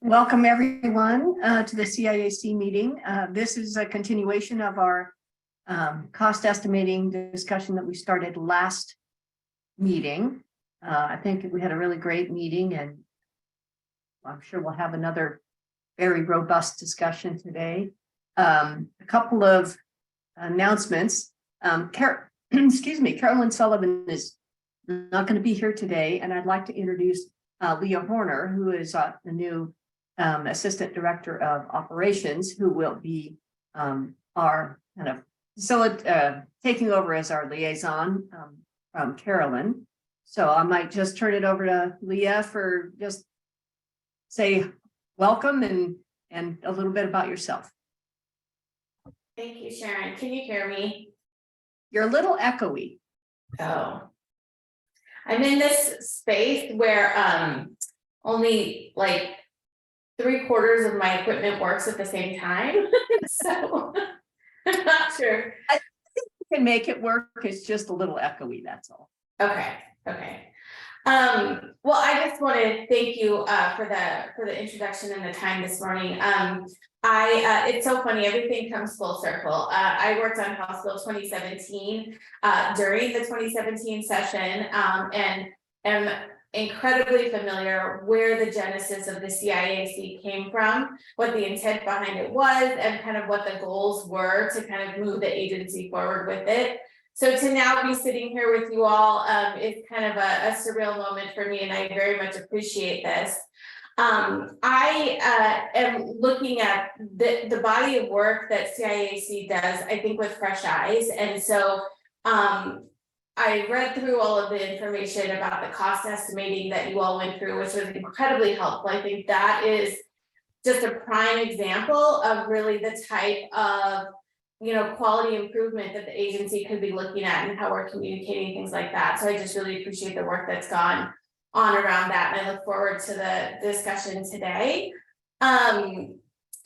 Welcome everyone to the CIAC meeting. This is a continuation of our cost estimating discussion that we started last meeting. I think we had a really great meeting, and I'm sure we'll have another very robust discussion today. A couple of announcements. Carolyn Sullivan is not going to be here today, and I'd like to introduce Leah Horner, who is the new Assistant Director of Operations, who will be our kind of taking over as our liaison from Carolyn. So I might just turn it over to Leah for just say welcome and a little bit about yourself. Thank you, Sharon. Can you hear me? You're a little echoey. Oh, I'm in this space where only like 3/4 of my equipment works at the same time. So I'm not sure. I think you can make it work. It's just a little echoey, that's all. Okay. Well, I just want to thank you for the introduction and the time this morning. It's so funny, everything comes full circle. I worked on House Bill 2017 during the 2017 session and am incredibly familiar where the genesis of the CIAC came from, what the intent behind it was, and kind of what the goals were to kind of move the agency forward with it. So to now be sitting here with you all is kind of a surreal moment for me, and I very much appreciate this. I am looking at the body of work that CIAC does, I think, with fresh eyes. And so I read through all of the information about the cost estimating that you all went through, which was incredibly helpful. I think that is just a prime example of really the type of quality improvement that the agency could be looking at and how we're communicating things like that. So I just really appreciate the work that's gone on around that, and I look forward to the discussion today.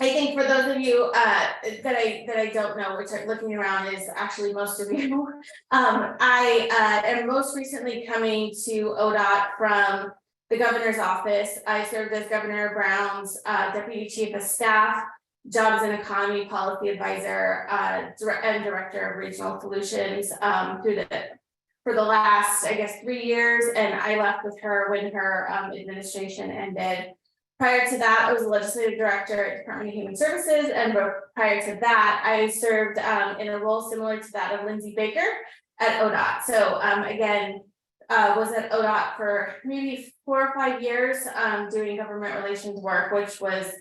I think for those of you that I don't know, which are looking around is actually most of you, I am most recently coming to ODOT from the governor's office. I served as Governor Brown's Deputy Chief of Staff, Jobs and Economy Policy Advisor, and Director of Regional Solutions for the last, I guess, 3 years, and I left with her when her administration ended. Prior to that, I was a legislative director at Department of Human Services, and prior to that, I served in a role similar to that of Lindsay Baker at ODOT. So again, was at ODOT for maybe 4 or 5 years doing government relations work, which was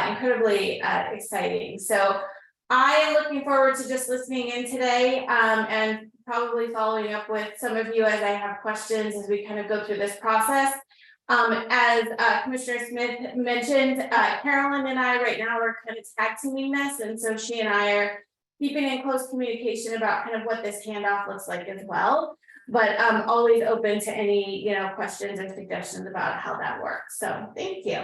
incredibly exciting. So I am looking forward to just listening in today and probably following up with some of you as I have questions as we kind of go through this process. As Commissioner Smith mentioned, Carolyn and I right now are kind of tag teaming this, and so she and I are keeping in close communication about kind of what this handoff looks like as well. But I'm always open to any questions and suggestions about how that works. So thank you.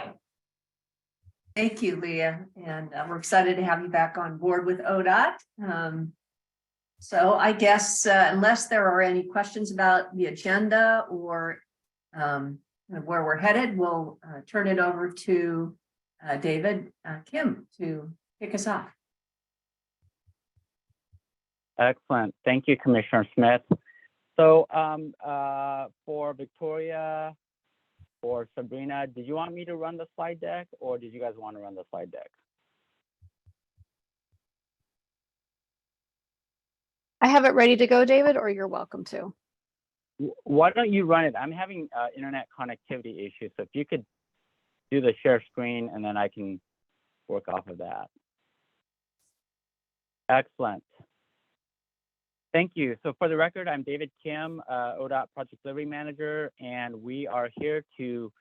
Thank you, Leah, and we're excited to have you back on board with ODOT. So I guess unless there are any questions about the agenda or where we're headed, we'll turn it over to David Kim to kick us off. Excellent. Thank you, Commissioner Smith. So for Victoria or Sabrina, did you want me to run the slide deck, or did you guys want to run the slide deck? I have it ready to go, David, or you're welcome to. Why don't you run it? I'm having internet connectivity issues, so if you could do the share screen, and then I can work off of that. Excellent. Thank you. So for the record, I'm David Kim, ODOT Project Delivery Manager, and we are here to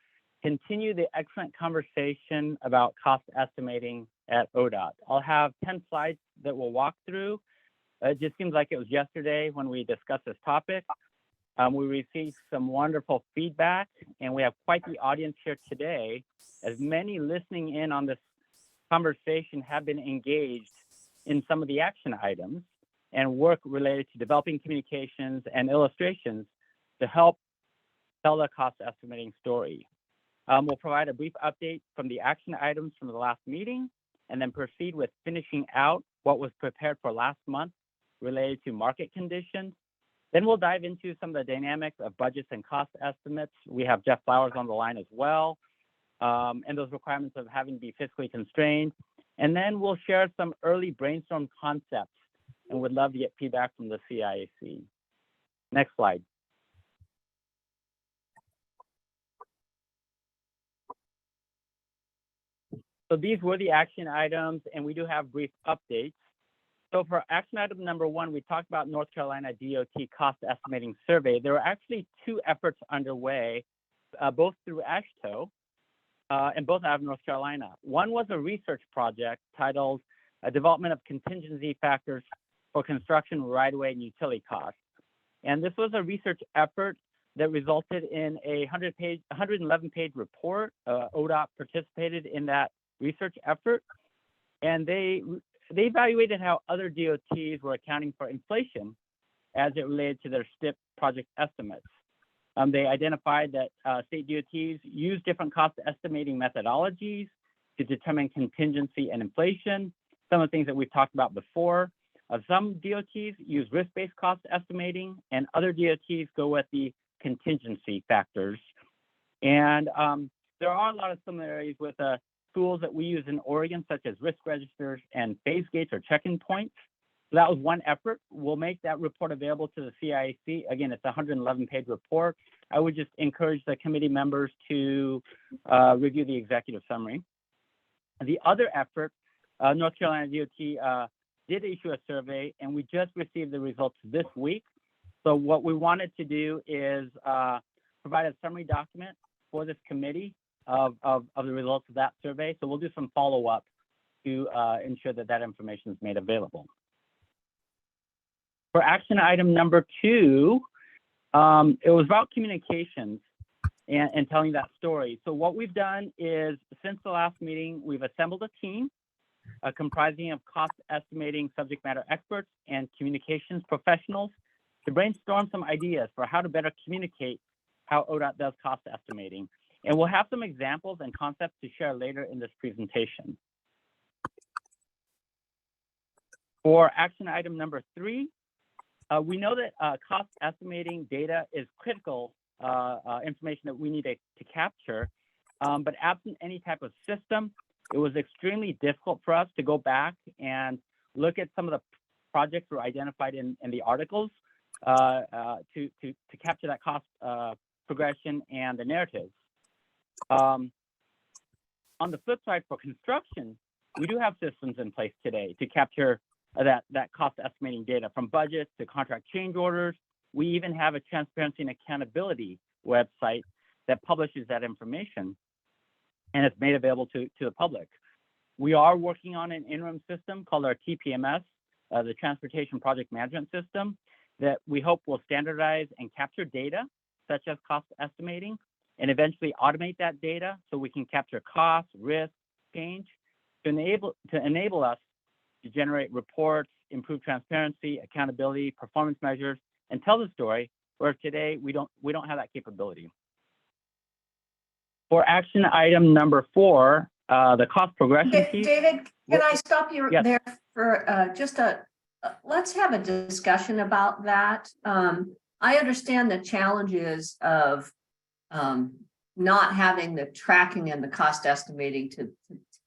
continue the excellent conversation about cost estimating at ODOT. I'll have 10 slides that we'll walk through. It just seems like it was yesterday when we discussed this topic. We received some wonderful feedback, and we have quite the audience here today, as many listening in on this conversation have been engaged in some of the action items and work related to developing communications and illustrations to help tell the cost estimating story. We'll provide a brief update from the action items from the last meeting, and then proceed with finishing out what was prepared for last month related to market conditions. Then we'll dive into some of the dynamics of budgets and cost estimates. We have Jeff Flowers on the line as well, and those requirements of having to be fiscally constrained. And then we'll share some early brainstorm concepts and would love to get feedback from the CIAC. Next slide. So these were the action items, and we do have brief updates. So for action item number 1, we talked about North Carolina DOT cost estimating survey. There were actually 2 efforts underway, both through AASHTO, and both out of North Carolina. One was a research project titled Development of Contingency Factors for Construction, Right-of-Way, and Utility Costs. And this was a research effort that resulted in a 111-page report. ODOT participated in that research effort, and they evaluated how other DOTs were accounting for inflation as it related to their STIP project estimates. They identified that state DOTs use different cost estimating methodologies to determine contingency and inflation, some of the things that we've talked about before. Some DOTs use risk-based cost estimating, and other DOTs go with the contingency factors. And there are a lot of similarities with tools that we use in Oregon, such as risk registers and phase gates or check-in points. So that was one effort. We'll make that report available to the CIAC. Again, it's a 111-page report. I would just encourage the committee members to review the executive summary. The other effort, North Carolina DOT did issue a survey, and we just received the results this week. So what we wanted to do is provide a summary document for this committee of the results of that survey. So we'll do some follow-up to ensure that that information is made available. For action item number 2, it was about communications and telling that story. So what we've done is, since the last meeting, we've assembled a team comprising of cost estimating subject matter experts and communications professionals to brainstorm some ideas for how to better communicate how ODOT does cost estimating. And we'll have some examples and concepts to share later in this presentation. For action item number 3, we know that cost estimating data is critical information that we need to capture, but absent any type of system, it was extremely difficult for us to go back and look at some of the projects that were identified in the articles to capture that cost progression and the narratives. On the flip side, for construction, we do have systems in place today to capture that cost estimating data, from budgets to contract change orders. We even have a transparency and accountability website that publishes that information, and it's made available to the public. We are working on an interim system called our TPMS, the Transportation Project Management System, that we hope will standardize and capture data such as cost estimating, and eventually automate that data so we can capture costs, risk, change, to enable us to generate reports, improve transparency, accountability, performance measures, and tell the story, where today we don't have that capability. For action item number 4, the cost progression piece. David, can I stop you Yes. there for just let's have a discussion about that. I understand the challenges of not having the tracking and the cost estimating to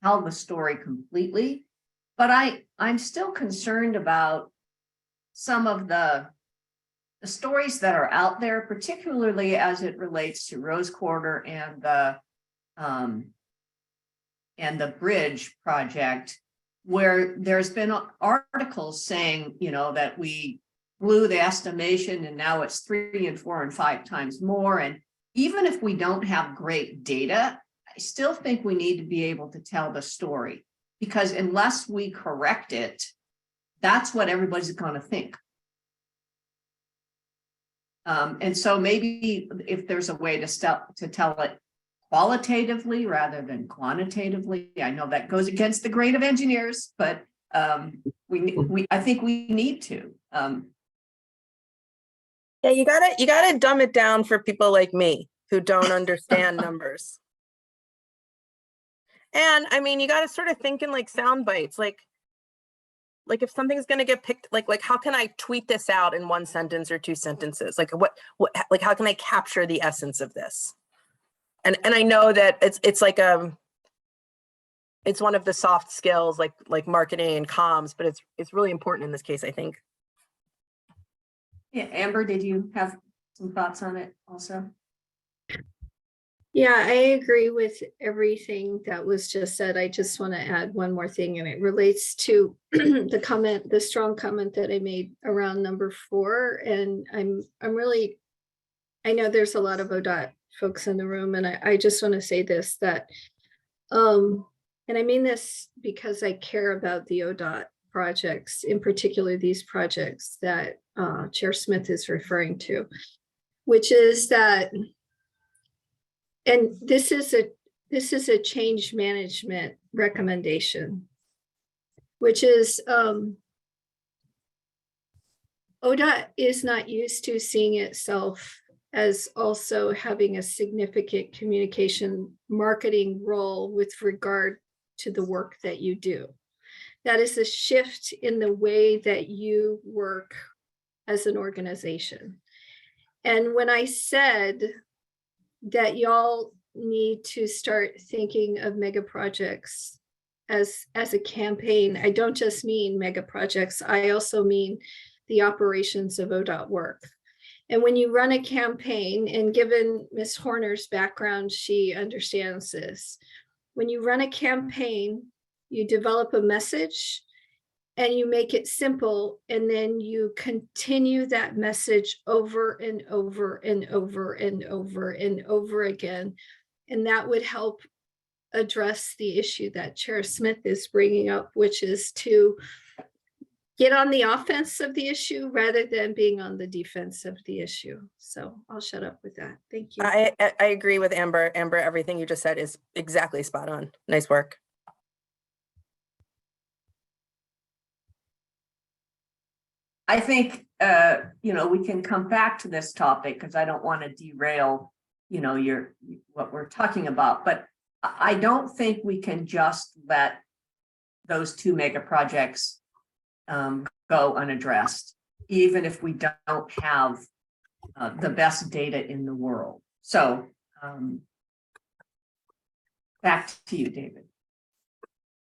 tell the story completely, but I'm still concerned about some of the stories that are out there, particularly as it relates to Rose Quarter and the bridge project, where there's been articles saying, that we blew the estimation and now it's 3 and 4 and 5 times more. And even if we don't have great data, I still think we need to be able to tell the story, because unless we correct it, that's what everybody's going to think. And so maybe if there's a way to tell it qualitatively rather than quantitatively, I know that goes against the grain of engineers, but I think we need to. Yeah, you gotta dumb it down for people like me who don't understand numbers. And I mean, you got to sort of think in like sound bites, like if something's going to get picked, like how can I tweet this out in 1 sentence or 2 sentences? Like like how can I capture the essence of this? And I know that it's like it's one of the soft skills like marketing and comms, but it's really important in this case, I think. Yeah, Amber, did you have some thoughts on it also? Yeah, I agree with everything that was just said. I just want to add one more thing, and it relates to the strong comment that I made around number 4. And I'm really, I know there's a lot of ODOT folks in the room, and I just want to say this, that, and I mean this because I care about the ODOT projects, in particular these projects that Chair Smith is referring to, which is that, and this is a change management recommendation, which is ODOT is not used to seeing itself as also having a significant communication marketing role with regard to the work that you do. That is a shift in the way that you work as an organization. And when I said that y'all need to start thinking of mega projects as a campaign, I don't just mean mega projects, I also mean the operations of ODOT work. And when you run a campaign, and given Ms. Horner's background, she understands this. When you run a campaign, you develop a message and you make it simple, and then you continue that message over and over and over and over and over again. And that would help address the issue that Chair Smith is bringing up, which is to get on the offense of the issue rather than being on the defense of the issue. So I'll shut up with that. Thank you. I agree with Amber. Amber, everything you just said is exactly spot on. Nice work. I think, we can come back to this topic because I don't want to derail, what we're talking about, but I don't think we can just let those 2 mega projects go unaddressed, even if we don't have the best data in the world. So back to you, David.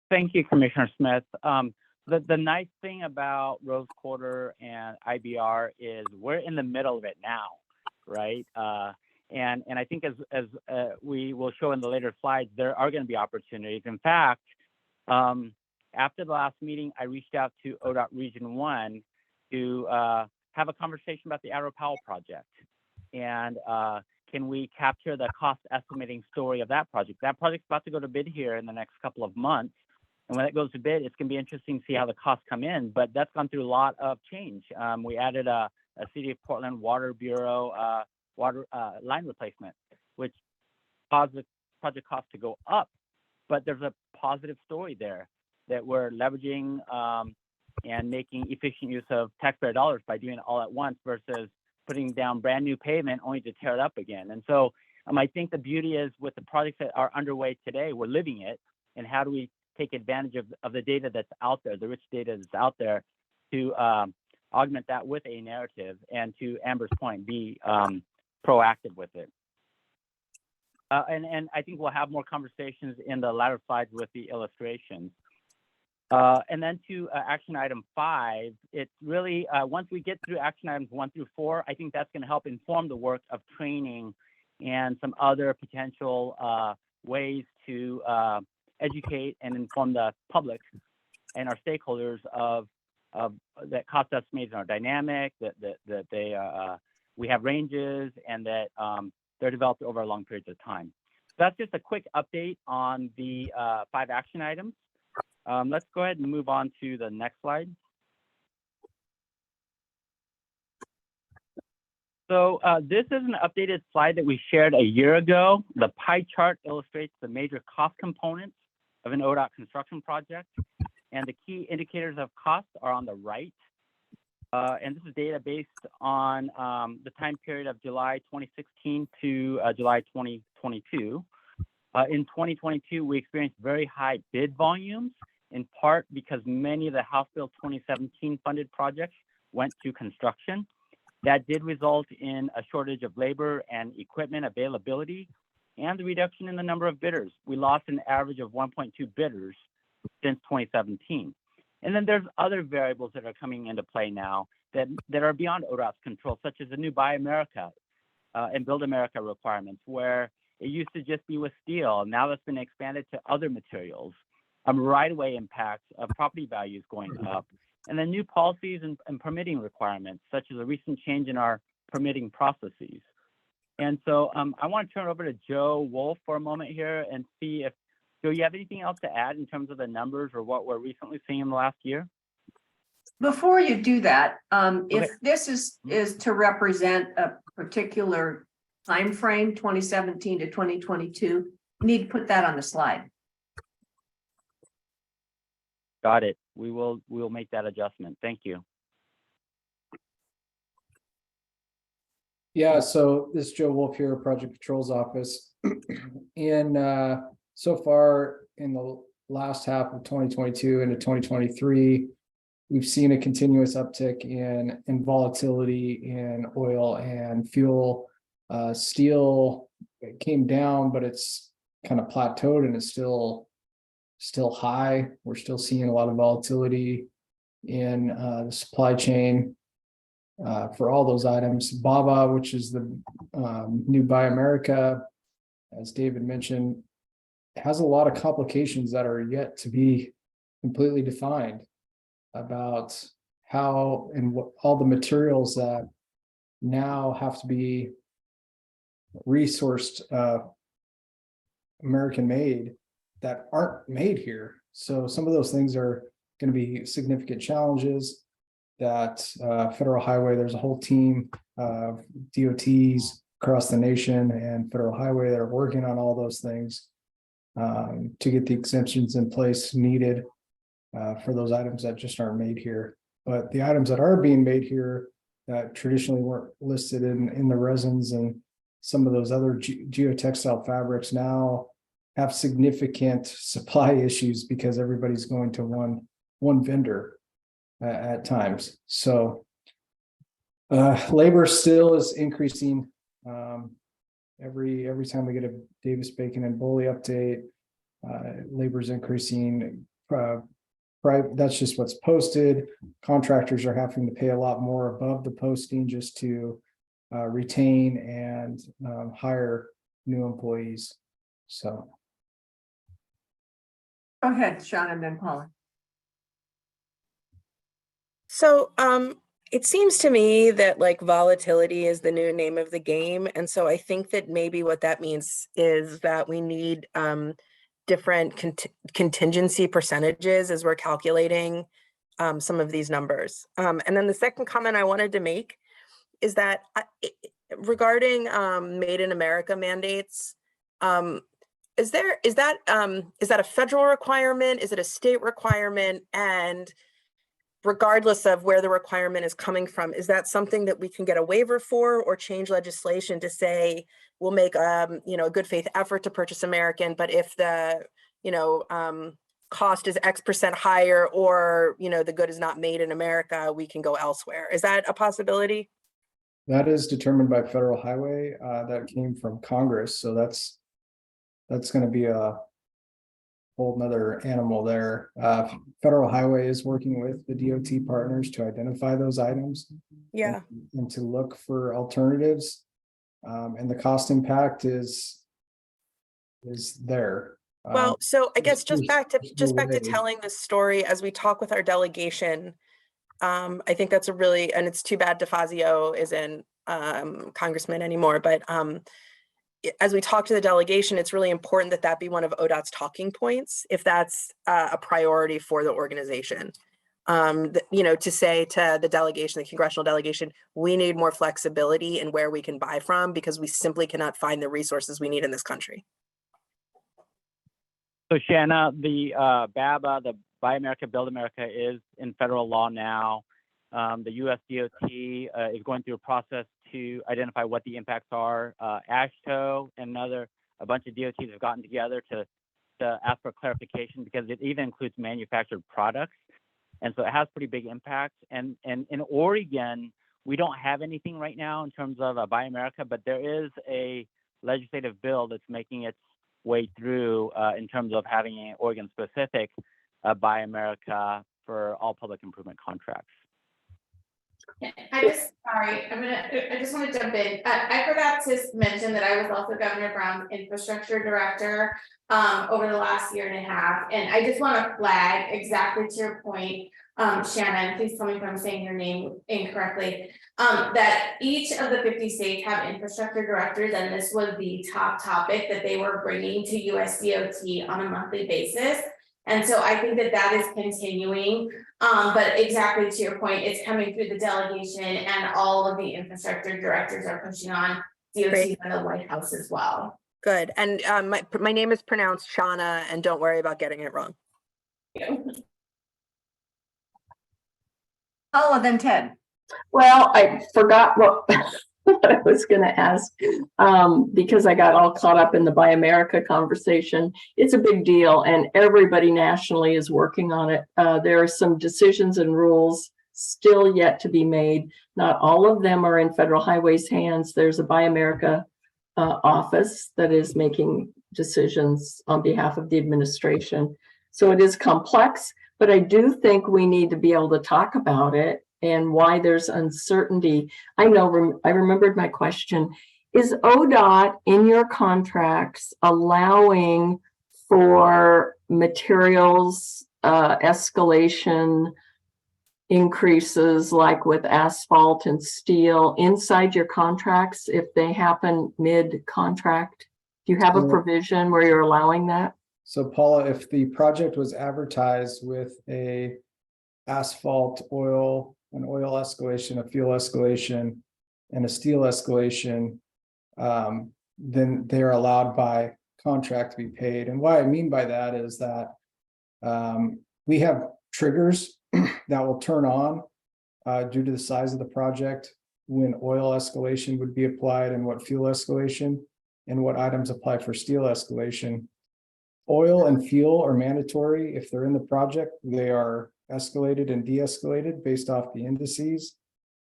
Thank you, Commissioner Smith. The nice thing about Rose Quarter and IBR is we're in the middle of it now, right? And I think as we will show in the later slides, there are going to be opportunities. In fact, after the last meeting, I reached out to ODOT Region 1 to have a conversation about the Arrow Powell project. And can we capture the cost estimating story of that project? That project's about to go to bid here in the next couple of months. And when it goes to bid, it's going to be interesting to see how the costs come in, but that's gone through a lot of change. We added a City of Portland Water Bureau water line replacement, which caused the project cost to go up. But there's a positive story there that we're leveraging and making efficient use of taxpayer dollars by doing it all at once versus putting down brand new pavement only to tear it up again. And so I think the beauty is with the projects that are underway today, we're living it. And how do we take advantage of the data that's out there, the rich data that's out there, to augment that with a narrative and, to Amber's point, be proactive with it. And I think we'll have more conversations in the latter slides with the illustrations. And then to action item 5, it's really, once we get through action items 1 through 4, I think that's going to help inform the work of training and some other potential ways to educate and inform the public and our stakeholders of that cost estimates are dynamic, that they we have ranges, and that they're developed over long periods of time. So that's just a quick update on the 5 action items. Let's go ahead and move on to the next slide. So this is an updated slide that we shared a year ago. The pie chart illustrates the major cost components of an ODOT construction project, and the key indicators of cost are on the right. And this is data based on the time period of July 2016 to July 2022. In 2022, we experienced very high bid volumes, in part because many of the House Bill 2017 funded projects went to construction. That did result in a shortage of labor and equipment availability and the reduction in the number of bidders. We lost an average of 1.2 bidders since 2017. And then there's other variables that are coming into play now that are beyond ODOT's control, such as the new Buy America and Build America requirements, where it used to just be with steel. Now that's been expanded to other materials. Right-of-way impacts of property values going up, and then new policies and permitting requirements, such as a recent change in our permitting processes. And so I want to turn it over to Joe Wolf for a moment here and see if, Joe, you have anything else to add in terms of the numbers or what we're recently seeing in the last year? Before you do that, if Okay. this is to represent a particular time frame, 2017 to 2022, you need to put that on the slide. Got it. We will make that adjustment. Thank you. Yeah, so this is Joe Wolf here, Project Controls Office. In so far in the last half of 2022 into 2023, we've seen a continuous uptick in volatility in oil and fuel. Steel, it came down, but it's kind of plateaued and it's still high. We're still seeing a lot of volatility in the supply chain for all those items. BABA, which is the new Buy America, as David mentioned, has a lot of complications that are yet to be completely defined about how and what all the materials that now have to be resourced American made that aren't made here. So some of those things are going to be significant challenges that Federal Highway, there's a whole team of DOTs across the nation and Federal Highway that are working on all those things to get the exemptions in place needed for those items that just aren't made here. But the items that are being made here that traditionally weren't listed in the resins and some of those other geotextile fabrics now have significant supply issues because everybody's going to one vendor at times. So labor still is increasing. Every time we get a Davis Bacon and Boley update, labor is increasing. That's just what's posted. Contractors are having to pay a lot more above the posting just to retain and hire new employees. So. Go ahead, Sean, and then Paula. So it seems to me that like volatility is the new name of the game. And so I think that maybe what that means is that we need different contingency percentages as we're calculating some of these numbers. And then the second comment I wanted to make is that regarding Made in America mandates, is that a federal requirement? Is it a state requirement? And regardless of where the requirement is coming from, is that something that we can get a waiver for or change legislation to say we'll make a good faith effort to purchase American, but if the cost is X% higher or the good is not made in America, we can go elsewhere? Is that a possibility? That is determined by Federal Highway. That came from Congress, so that's going to be a whole nother animal there. Federal Highway is working with the DOT partners to identify those items, and to look for alternatives. And the cost impact is there. Well, so I guess just back to telling this story as we talk with our delegation. I think that's and it's too bad DeFazio isn't congressman anymore, but as we talk to the delegation, it's really important that be one of ODOT's talking points, if that's a priority for the organization. To say to the delegation, the congressional delegation, we need more flexibility in where we can buy from because we simply cannot find the resources we need in this country. So Shanna, the BABA, the Buy America, Build America is in federal law now. The US DOT is going through a process to identify what the impacts are. AASHTO and a bunch of DOTs have gotten together to ask for clarification because it even includes manufactured products. And so it has pretty big impact. And in Oregon, we don't have anything right now in terms of Buy America, but there is a legislative bill that's making its way through in terms of having an Oregon specific Buy America for all public improvement contracts. I just want to jump in. I forgot to mention that I was also Governor Brown's infrastructure director over the last year and a half. And I just want to flag exactly to your point, Shannon, please tell me if I'm saying your name incorrectly, that each of the 50 states have infrastructure directors, and this was the top topic that they were bringing to USDOT on a monthly basis. And so I think that that is continuing, but exactly to your point, it's coming through the delegation, and all of the infrastructure directors are pushing on DOT and the White House as well. Good. And my name is pronounced Shauna, and don't worry about getting it wrong. Oh, then Ted. Well, I forgot what what I was going to ask because I got all caught up in the Buy America conversation. It's a big deal, and everybody nationally is working on it. There are some decisions and rules still yet to be made. Not all of them are in Federal Highway's hands. There's a Buy America office that is making decisions on behalf of the administration. So it is complex, but I do think we need to be able to talk about it and why there's uncertainty. I remembered my question. Is ODOT in your contracts allowing for materials escalation increases like with asphalt and steel inside your contracts if they happen mid-contract? Do you have a provision where you're allowing that? So Paula, if the project was advertised with a asphalt, an oil escalation, a fuel escalation, and a steel escalation, then they're allowed by contract to be paid. And what I mean by that is that we have triggers that will turn on due to the size of the project when oil escalation would be applied and what fuel escalation and what items apply for steel escalation. Oil and fuel are mandatory. If they're in the project, they are escalated and de-escalated based off the indices.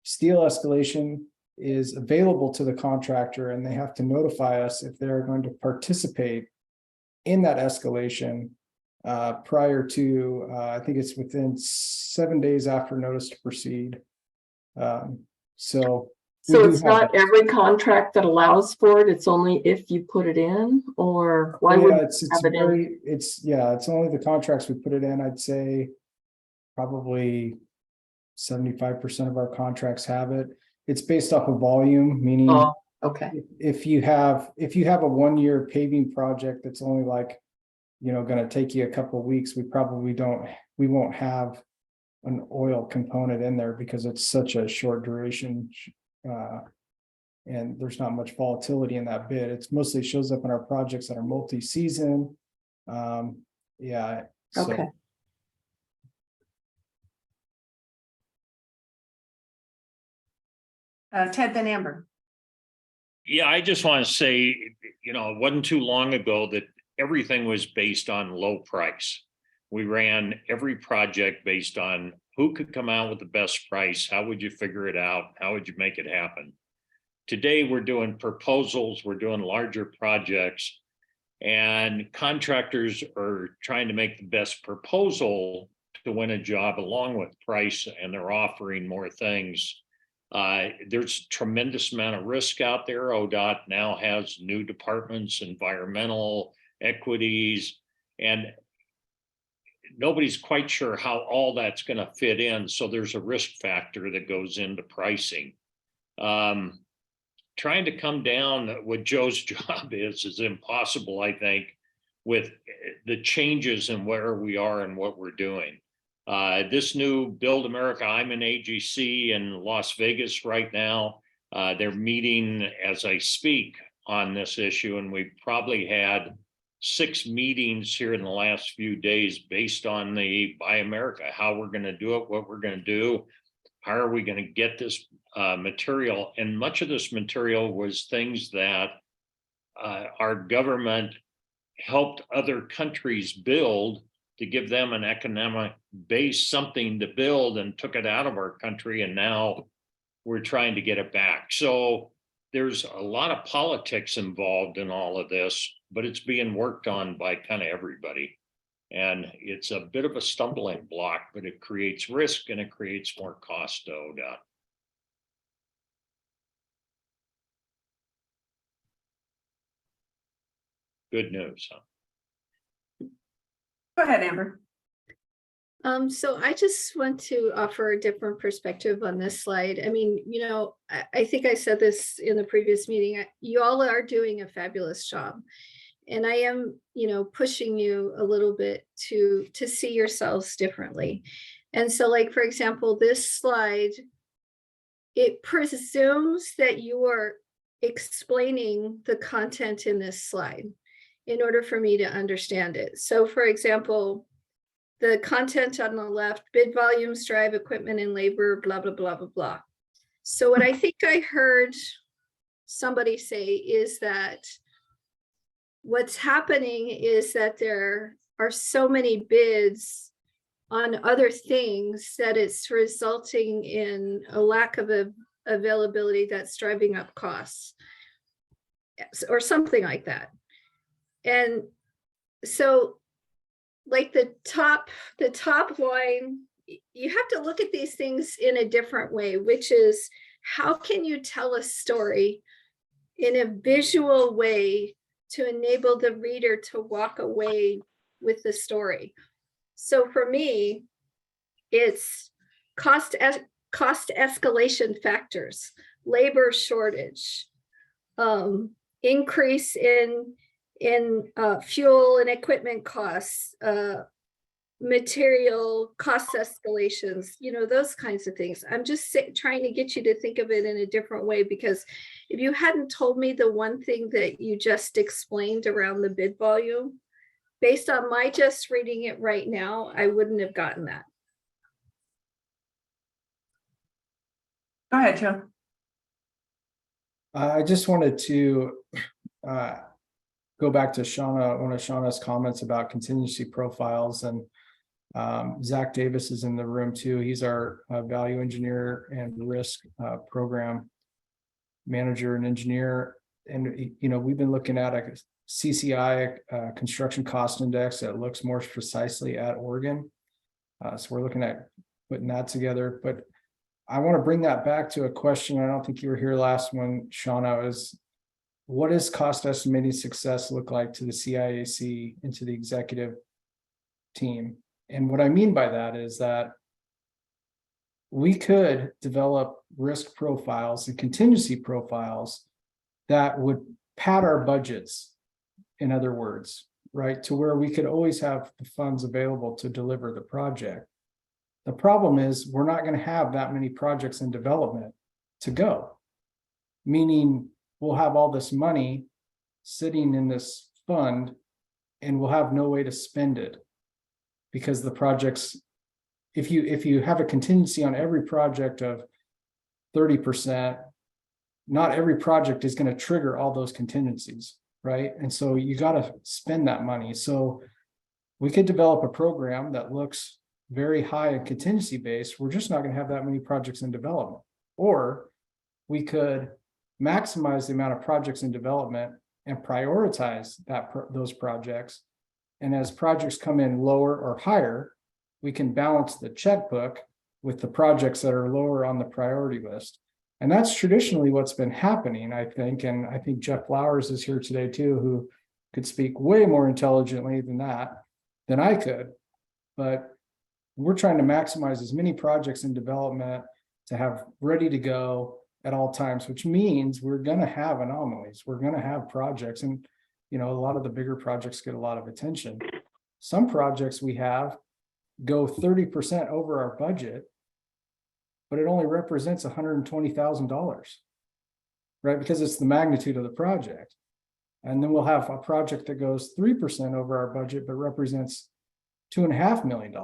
Steel escalation is available to the contractor, and they have to notify us if they're going to participate in that escalation prior to, I think it's within 7 days after notice to proceed. So it's not every contract that allows for it. It's only if you put it in, or why would it's only the contracts we put it in. I'd say probably 75% of our contracts have it. It's based off of volume, meaning if you have a 1 year paving project that's only like, going to take you a couple of weeks, we won't have an oil component in there because it's such a short duration and there's not much volatility in that bid. It's mostly shows up in our projects that are multi-season. Okay. Ted, then Amber. Yeah, I just want to say, it wasn't too long ago that everything was based on low price. We ran every project based on who could come out with the best price. How would you figure it out? How would you make it happen? Today, we're doing proposals, we're doing larger projects, and contractors are trying to make the best proposal to win a job along with price, and they're offering more things. There's a tremendous amount of risk out there. ODOT now has new departments, environmental, equities, and nobody's quite sure how all that's going to fit in. So there's a risk factor that goes into pricing. Trying to come down what Joe's job is impossible, I think, with the changes in where we are and what we're doing. This new Build America, I'm in AGC in Las Vegas right now. They're meeting as I speak on this issue, and we've probably had 6 meetings here in the last few days based on the Buy America, how we're going to do it, what we're going to do, how are we going to get this material. And much of this material was things that our government helped other countries build to give them an economic base, something to build, and took it out of our country. And now we're trying to get it back. So there's a lot of politics involved in all of this, but it's being worked on by kind of everybody. And it's a bit of a stumbling block, but it creates risk and it creates more cost to ODOT. Good news, huh? Go ahead, Amber. So I just want to offer a different perspective on this slide. I mean, I think I said this in the previous meeting. You all are doing a fabulous job. And I am, pushing you a little bit to see yourselves differently. And so, like, for example, this slide, it presumes that you are explaining the content in this slide in order for me to understand it. So, for example, the content on the left, bid volumes, drive equipment and labor, blah, blah, blah, blah, blah. So what I think I heard somebody say is that what's happening is that there are so many bids on other things that it's resulting in a lack of availability that's driving up costs or something like that. And so, like the top line, you have to look at these things in a different way, which is, how can you tell a story in a visual way to enable the reader to walk away with the story? So for me, it's cost escalation factors, labor shortage, increase in fuel and equipment costs, material cost escalations, those kinds of things. I'm just trying to get you to think of it in a different way, because if you hadn't told me the one thing that you just explained around the bid volume, based on my just reading it right now, I wouldn't have gotten that. Go ahead, Joe. I just wanted to go back to Shauna, one of Shauna's comments about contingency profiles, and Zach Davis is in the room too. He's our value engineer and risk program manager and engineer. And, we've been looking at a CCI construction cost index that looks more precisely at Oregon. So we're looking at putting that together. But I want to bring that back to a question. I don't think you were here last one, Shauna, is what does cost estimating success look like to the CIAC and to the executive team? And what I mean by that is that we could develop risk profiles and contingency profiles that would pad our budgets, in other words, right, to where we could always have the funds available to deliver the project. The problem is we're not going to have that many projects in development to go, meaning we'll have all this money sitting in this fund and we'll have no way to spend it, because the projects, if you have a contingency on every project of 30%, not every project is going to trigger all those contingencies, right? And so you got to spend that money. So we could develop a program that looks very high in contingency base. We're just not going to have that many projects in development. Or we could maximize the amount of projects in development and prioritize those projects. And as projects come in lower or higher, we can balance the checkbook with the projects that are lower on the priority list. And that's traditionally what's been happening, I think. And I think Jeff Flowers is here today too, who could speak way more intelligently than I could. But we're trying to maximize as many projects in development to have ready to go at all times, which means we're going to have anomalies. We're going to have projects, and a lot of the bigger projects get a lot of attention. Some projects we have go 30% over our budget, but it only represents $120,000, right? Because it's the magnitude of the project. And then we'll have a project that goes 3% over our budget, but represents $2.5 million,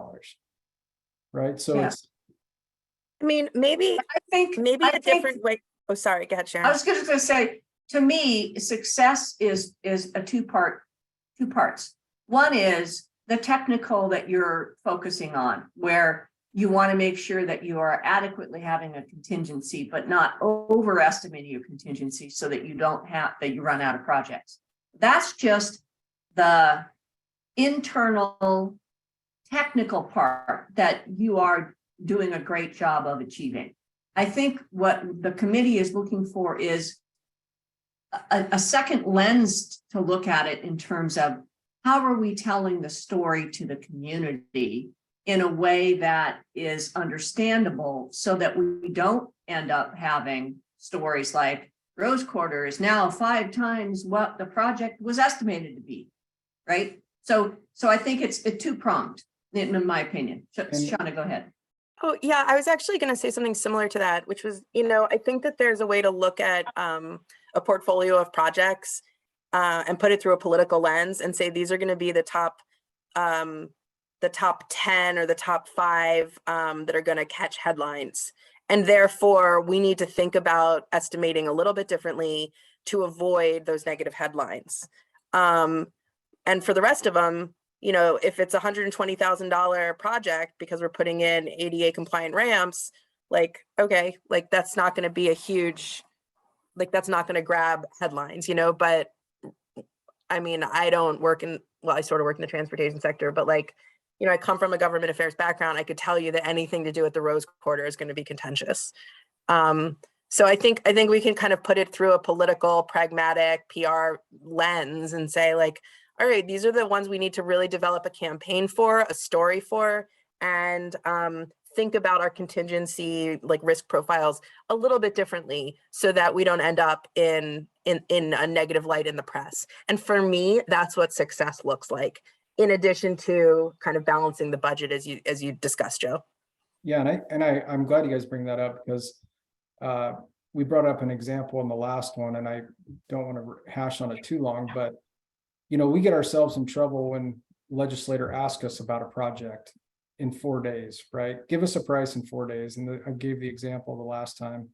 right? So Yeah. it's, I mean, maybe I think a different way. Oh, sorry. Go ahead, Sharon. I was just going to say, to me, success is a two parts. One is the technical that you're focusing on, where you want to make sure that you are adequately having a contingency, but not overestimating your contingency so that you run out of projects. That's just the internal technical part that you are doing a great job of achieving. I think what the committee is looking for is a second lens to look at it in terms of how are we telling the story to the community in a way that is understandable so that we don't end up having stories like Rose Quarter is now 5 times what the project was estimated to be, right? So I think it's a two-pronged, in my opinion. Shauna, go ahead. Oh, yeah, I was actually going to say something similar to that, which was, I think that there's a way to look at a portfolio of projects and put it through a political lens and say these are going to be the top 10 or the top 5 that are going to catch headlines. And therefore, we need to think about estimating a little bit differently to avoid those negative headlines. And for the rest of them, if it's $120,000 project because we're putting in ADA compliant ramps, okay, that's not going to be a huge, that's not going to grab headlines, but I mean, I sort of work in the transportation sector, but I come from a government affairs background. I could tell you that anything to do with the Rose Quarter is going to be contentious. So I think we can kind of put it through a political, pragmatic PR lens and say all right, these are the ones we need to really develop a campaign for, a story for, and think about our contingency risk profiles a little bit differently so that we don't end up in a negative light in the press. And for me, that's what success looks like, in addition to kind of balancing the budget as you discussed, Joe. Yeah, and I'm glad you guys bring that up because we brought up an example in the last one, and I don't want to hash on it too long, but we get ourselves in trouble when legislator asks us about a project in 4 days, right? Give us a price in 4 days. And I gave the example the last time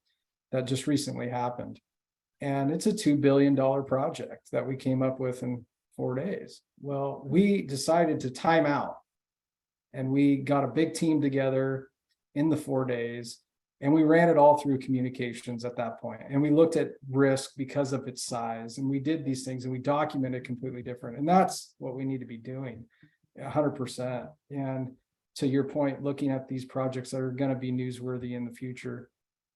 that just recently happened. And it's a $2 billion project that we came up with in 4 days. Well, we decided to time out and we got a big team together in the 4 days and we ran it all through communications at that point. And we looked at risk because of its size and we did these things and we documented completely different. And that's what we need to be doing 100%. And to your point, looking at these projects that are going to be newsworthy in the future,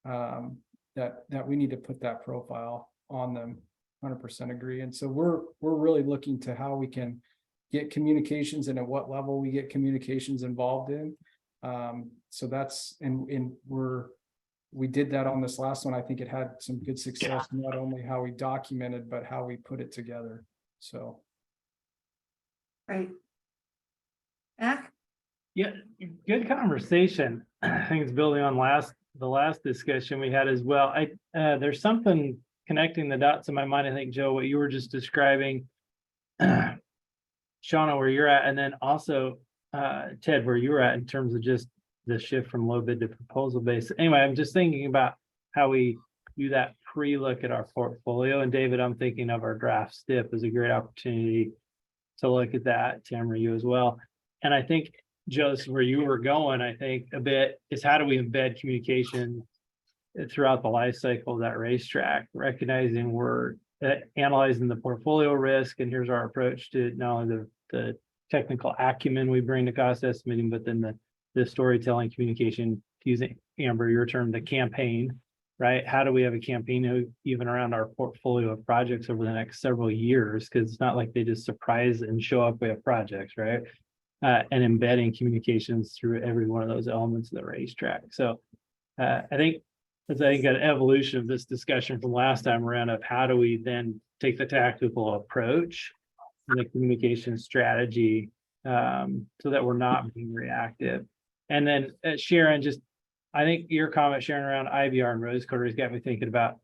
that we need to put that profile on them. 100% agree. And so we're really looking to how we can get communications and at what level we get communications involved in. So that's we did that on this last one. I think it had some good success, not only how we documented, but how we put it together. So. Right. Mac? Yeah, good conversation. I think it's building on the last discussion we had as well. There's something connecting the dots in my mind. I think, Joe, what you were just describing, Shauna, where you're at, and then also Ted, where you were at in terms of just the shift from low bid to proposal based. Anyway, I'm just thinking about how we do that pre-look at our portfolio. And David, I'm thinking of our draft STIP as a great opportunity to look at that. Tamara, you as well. And I think, Joe, this is where you were going, I think a bit is how do we embed communication throughout the life cycle of that racetrack, recognizing we're analyzing the portfolio risk, and here's our approach to not only the technical acumen we bring to cost estimating, but then the storytelling communication, using Amber, your term, the campaign, right? How do we have a campaign even around our portfolio of projects over the next several years? Because it's not like they just surprise and show up, we have projects, right? And embedding communications through every one of those elements of the racetrack. So I think an evolution of this discussion from last time around of how do we then take the tactical approach and the communication strategy so that we're not being reactive. And then Sharon, I think your comment, Sharon, around IVR and Rose Quarter has got me thinking about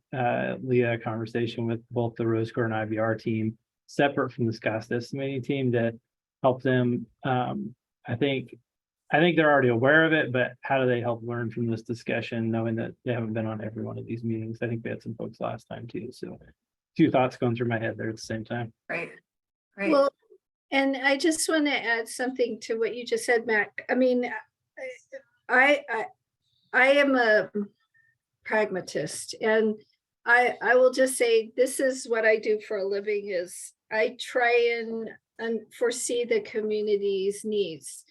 Leah, conversation with both the Rose Quarter and IVR team, separate from the cost estimating team, to help them. I think they're already aware of it, but how do they help learn from this discussion, knowing that they haven't been on every one of these meetings? I think we had some folks last time too. So two thoughts going through my head there at the same time. Great, great. Well, and I just want to add something to what you just said, Mac. I mean, I am a pragmatist, and I will just say this is what I do for a living is I try and foresee the community's needs.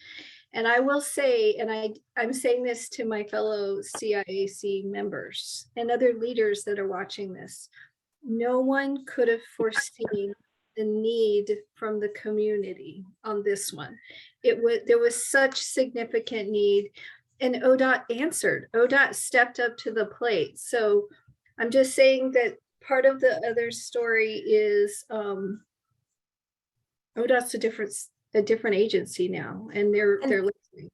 And I will say, and I'm saying this to my fellow CIAC members and other leaders that are watching this, no one could have foreseen the need from the community on this one. There was such significant need, and ODOT answered. ODOT stepped up to the plate. So I'm just saying that part of the other story is ODOT's a different agency now, and they're listening.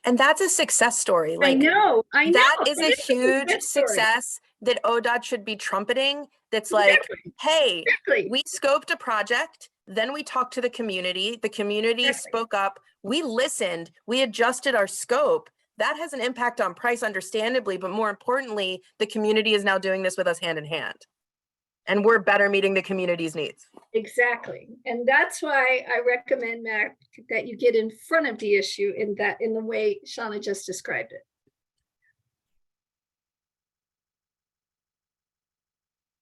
And that's a success story. Like, I know. That is a It huge success story. success that ODOT should be trumpeting. That's like, Exactly. hey, Exactly. we scoped a project, then we talked to the community Exactly. spoke up, we listened, we adjusted our scope. That has an impact on price, understandably, but more importantly, the community is now doing this with us hand in hand. And we're better meeting the community's needs. Exactly. And that's why I recommend, Mac, that you get in front of the issue in the way Shauna just described it.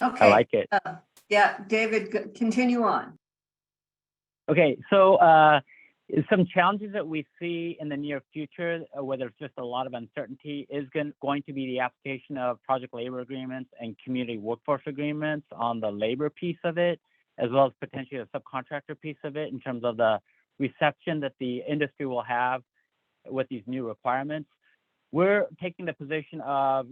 Okay. I like it. Yeah, David, continue on. Okay, so some challenges that we see in the near future, where there's just a lot of uncertainty, is going to be the application of project labor agreements and community workforce agreements on the labor piece of it, as well as potentially the subcontractor piece of it in terms of the reception that the industry will have with these new requirements. We're taking the position of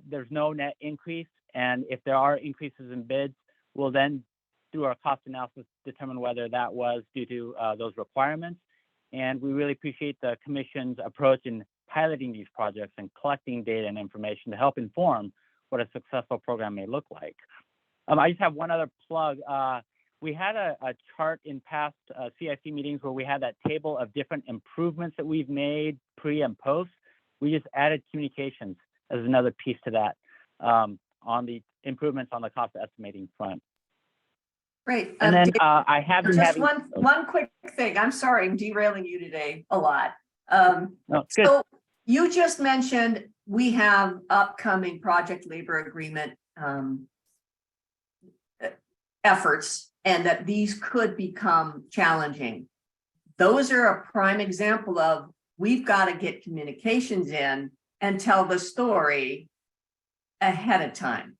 there's no net increase, and if there are increases in bids, we'll then through our cost analysis, determine whether that was due to those requirements. And we really appreciate the Commission's approach in piloting these projects and collecting data and information to help inform what a successful program may look like. I just have one other plug. We had a chart in past CIC meetings where we had that table of different improvements that we've made pre and post. We just added communications as another piece to that on the improvements on the cost estimating front. Great. And then David, I have been just having one quick thing. I'm sorry, I'm derailing you today a lot. no, it's good. So you just mentioned we have upcoming project labor agreement efforts, and that these could become challenging. Those are a prime example of we've got to get communications in and tell the story ahead of time,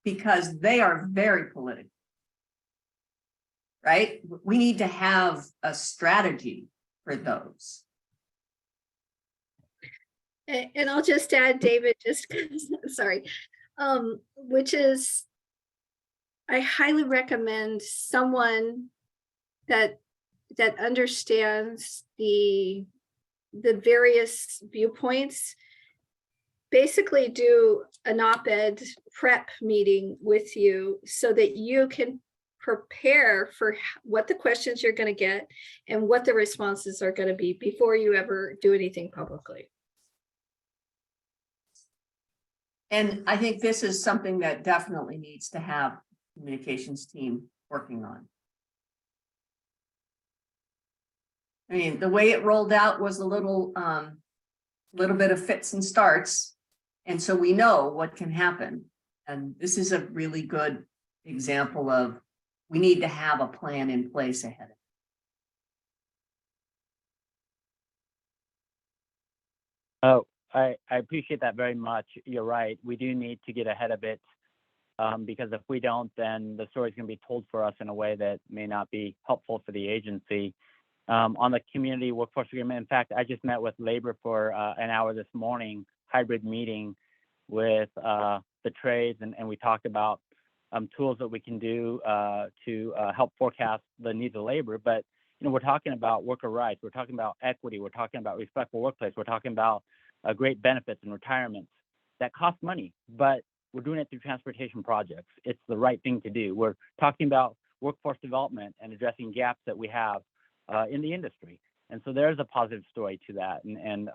because they are very political. Right? We need to have a strategy for those. And I'll just add, David, just sorry, which is, I highly recommend someone that understands the various viewpoints, basically do an op-ed prep meeting with you so that you can prepare for what the questions you're going to get and what the responses are going to be before you ever do anything publicly. And I think this is something that definitely needs to have communications team working on. I mean, the way it rolled out was a little bit of fits and starts. And so we know what can happen. And this is a really good example of we need to have a plan in place ahead of it. Oh, I appreciate that very much. You're right. We do need to get ahead of it because if we don't, then the story is going to be told for us in a way that may not be helpful for the agency. On the community workforce agreement, in fact, I just met with labor for an hour this morning, hybrid meeting with the trades, and we talked about tools that we can do to help forecast the needs of labor. But, you know, we're talking about worker rights, we're talking about equity, we're talking about respectful workplace, we're talking about great benefits and retirements that cost money, but we're doing it through transportation projects. It's the right thing to do. We're talking about workforce development and addressing gaps that we have in the industry. And so there's a positive story to that. And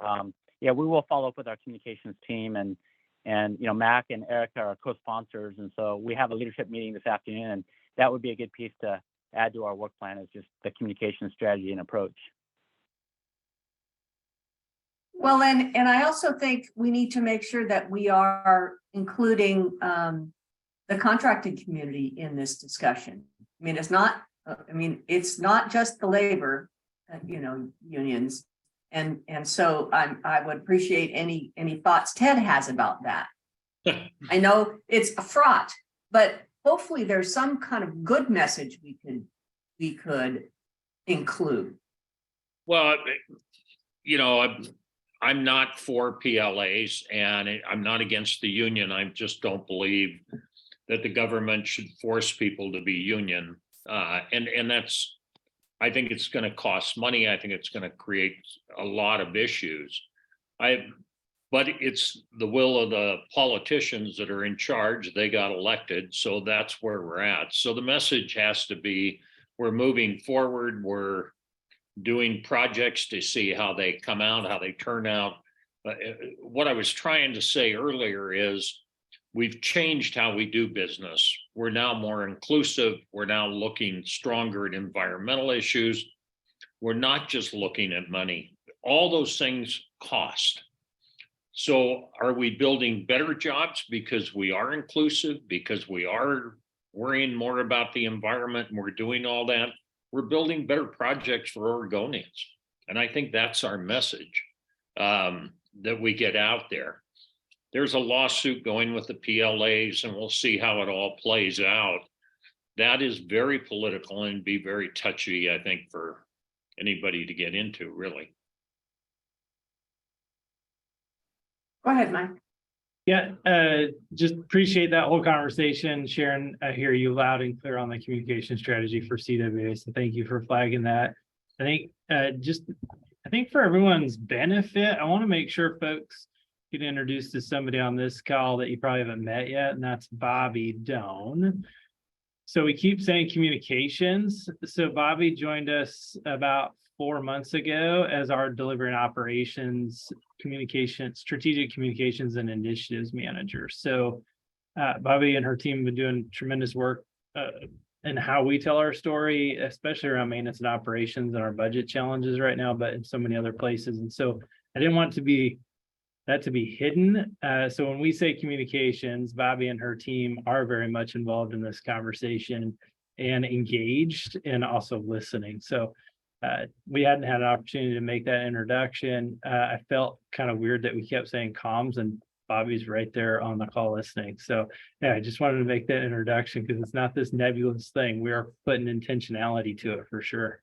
yeah, we will follow up with our communications team and And, Mac and Erica are co-sponsors. And so we have a leadership meeting this afternoon, and that would be a good piece to add to our work plan, is just the communication strategy and approach. Well, and I also think we need to make sure that we are including the contracting community in this discussion. I mean, it's not just the labor, unions. And so I would appreciate any thoughts Ted has about that. I know it's fraught, but hopefully there's some kind of good message we could include. Well, I'm not for PLAs, and I'm not against the union. I just don't believe that the government should force people to be union. And that's, I think it's going to cost money. I think it's going to create a lot of issues. But it's the will of the politicians that are in charge. They got elected, so that's where we're at. So the message has to be, we're moving forward. We're doing projects to see how they come out, how they turn out. What I was trying to say earlier is we've changed how we do business. We're now more inclusive. We're now looking stronger at environmental issues. We're not just looking at money. All those things cost. So are we building better jobs because we are inclusive, because we are worrying more about the environment and we're doing all that? We're building better projects for Oregonians. And I think that's our message that we get out there. There's a lawsuit going with the PLAs, and we'll see how it all plays out. That is very political and be very touchy, I think, for anybody to get into, really. Go ahead, Mike. Yeah, just appreciate that whole conversation. Sharon, I hear you loud and clear on the communication strategy for CWA. So thank you for flagging that. I think for everyone's benefit, I want to make sure folks get introduced to somebody on this call that you probably haven't met yet, and that's Bobby Doan. So we keep saying communications. So Bobby joined us about 4 months ago as our delivery and operations strategic communications and initiatives manager. So Bobby and her team have been doing tremendous work in how we tell our story, especially around maintenance and operations and our budget challenges right now, but in so many other places. And so I didn't want that to be hidden. So when we say communications, Bobby and her team are very much involved in this conversation and engaged and also listening. So we hadn't had an opportunity to make that introduction. I felt kind of weird that we kept saying comms and Bobby's right there on the call listening. So yeah, I just wanted to make that introduction because it's not this nebulous thing. We are putting intentionality to it for sure.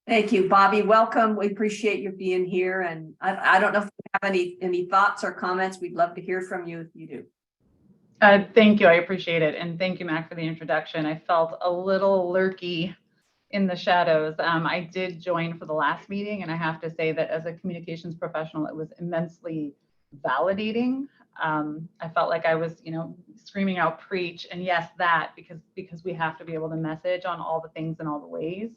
Thank you, Bobby. Welcome. We appreciate you being here. And I don't know if you have any thoughts or comments. We'd love to hear from you if you do. Thank you. I appreciate it. And thank you, Mac, for the introduction. I felt a little lurky in the shadows. I did join for the last meeting, and I have to say that as a communications professional, it was immensely validating. I felt like I was, screaming out preach, and yes, that because we have to be able to message on all the things and all the ways.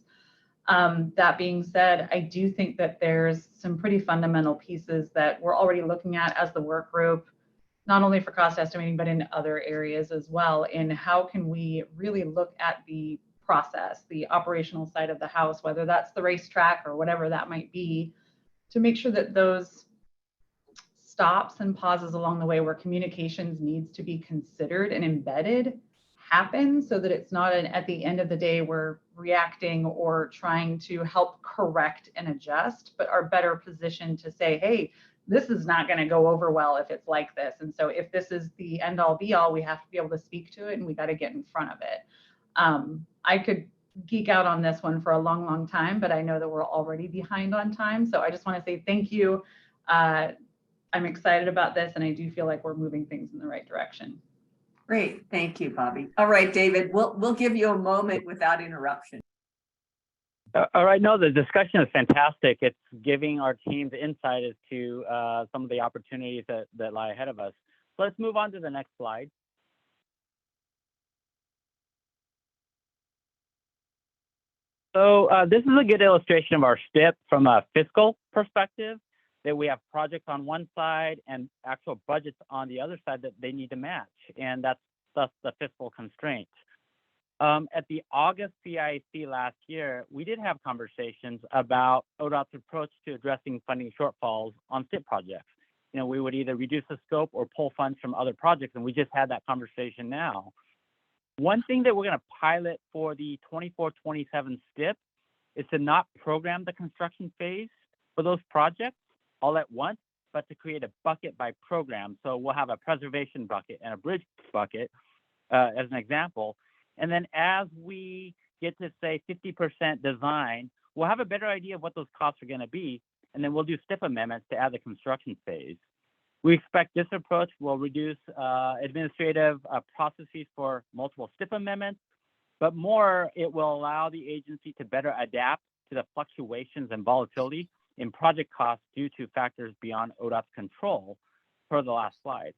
That being said, I do think that there's some pretty fundamental pieces that we're already looking at as the work group, not only for cost estimating, but in other areas as well. In how can we really look at the process, the operational side of the house, whether that's the racetrack or whatever that might be, to make sure that those stops and pauses along the way where communications needs to be considered and embedded happen, so that it's not at the end of the day we're reacting or trying to help correct and adjust, but are better positioned to say, hey, this is not going to go over well if it's like this. And so if this is the end all be all, we have to be able to speak to it, and we got to get in front of it. I could geek out on this one for a long, long time, but I know that we're already behind on time. So I just want to say thank you. I'm excited about this, and I do feel like we're moving things in the right direction. Great. Thank you, Bobby. All right, David, we'll give you a moment without interruption. All right. No, the discussion is fantastic. It's giving our teams insight as to some of the opportunities that lie ahead of us. So let's move on to the next slide. So this is a good illustration of our STIP from a fiscal perspective. that we have projects on one side and actual budgets on the other side that they need to match. And that's the fiscal constraint. At the August CIAC last year, we did have conversations about ODOT's approach to addressing funding shortfalls on STIP projects. You know, we would either reduce the scope or pull funds from other projects, and we just had that conversation now. One thing that we're going to pilot for the 24-27 STIP is to not program the construction phase for those projects all at once, but to create a bucket by program. So we'll have a preservation bucket and a bridge bucket as an example. And then as we get to say 50% design, we'll have a better idea of what those costs are going to be. And then we'll do STIP amendments to add the construction phase. We expect this approach will reduce administrative processes for multiple STIP amendments, but more, it will allow the agency to better adapt to the fluctuations and volatility in project costs due to factors beyond ODOT's control, per the last slide.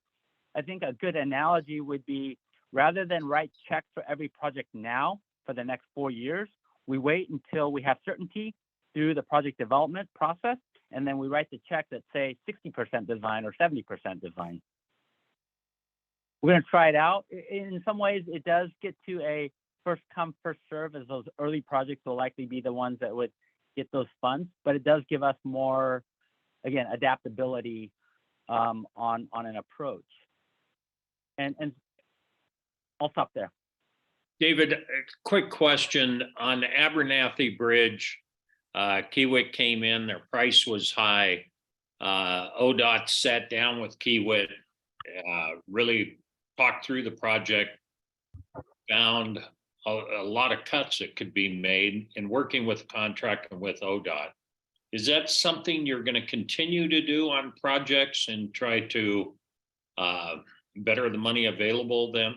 I think a good analogy would be, rather than write checks for every project now for the next 4 years, we wait until we have certainty through the project development process, and then we write the check that say 60% design or 70% design. We're going to try it out. In some ways, it does get to a first come, first serve, as those early projects will likely be the ones that would get those funds, but it does give us more, again, adaptability on an approach. And I'll stop there. David, a quick question on Abernathy Bridge. Kiewit came in, their price was high. ODOT sat down with Kiewit, really talked through the project, found a lot of cuts that could be made in working with the contractor and with ODOT. Is that something you're going to continue to do on projects and try to better the money available then?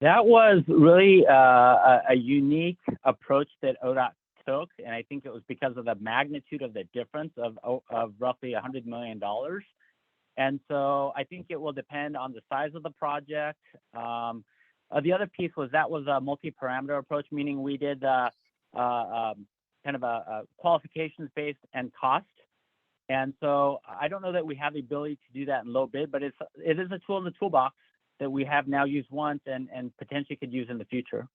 That was really a unique approach that ODOT took, and I think it was because of the magnitude of the difference of roughly $100 million. And so I think it will depend on the size of the project. The other piece was that was a multi-parameter approach, meaning we did kind of a qualifications based and cost. And so I don't know that we have the ability to do that in low bid, but it is a tool in the toolbox that we have now used once and potentially could use in the future.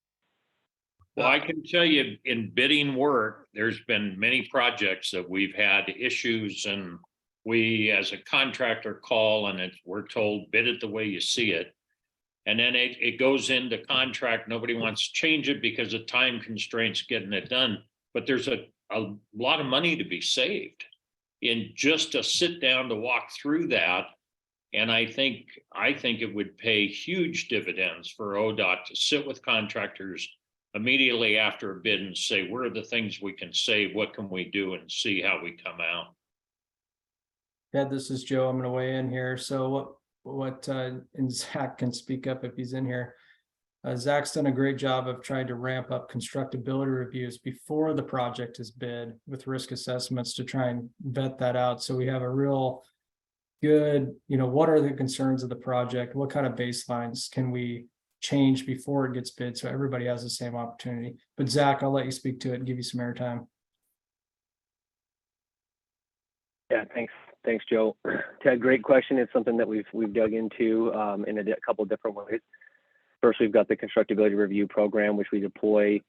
Well, I can tell you in bidding work, there's been many projects that we've had issues, and we as a contractor call and we're told bid it the way you see it. And then it goes into contract. Nobody wants to change it because of time constraints getting it done. But there's a lot of money to be saved in just to sit down to walk through that. And I think it would pay huge dividends for ODOT to sit with contractors immediately after a bid and say, where are the things we can save? What can we do? And see how we come out. Yeah, this is Joe. I'm going to weigh in here. So and Zach can speak up if he's in here. Zach's done a great job of trying to ramp up constructability reviews before the project is bid with risk assessments to try and vet that out. So we have a real good, what are the concerns of the project? What kind of baselines can we change before it gets bid so everybody has the same opportunity? But Zach, I'll let you speak to it and give you some airtime. Yeah, thanks, Joe. Ted, great question. It's something that we've dug into in a couple different ways. First, we've got the constructability review program, which we deploy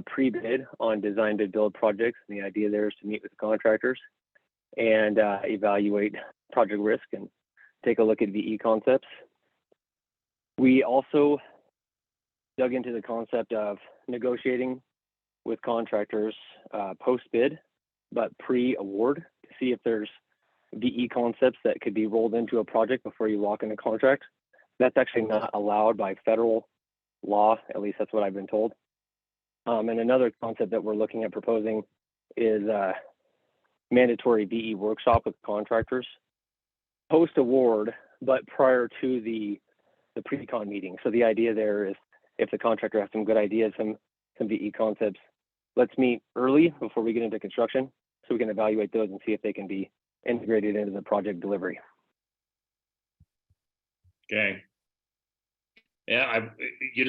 pre-bid on design bid build projects. And the idea there is to meet with contractors and evaluate project risk and take a look at VE concepts. We also dug into the concept of negotiating with contractors post-bid, but pre-award to see if there's VE concepts that could be rolled into a project before you lock in a contract. That's actually not allowed by federal law, at least that's what I've been told. And another concept that we're looking at proposing is mandatory VE workshop with contractors post-award, but prior to the pre-con meeting. So the idea there is if the contractor has some good ideas, some VE concepts, let's meet early before we get into construction so we can evaluate those and see if they can be integrated into the project delivery. Okay. Yeah, you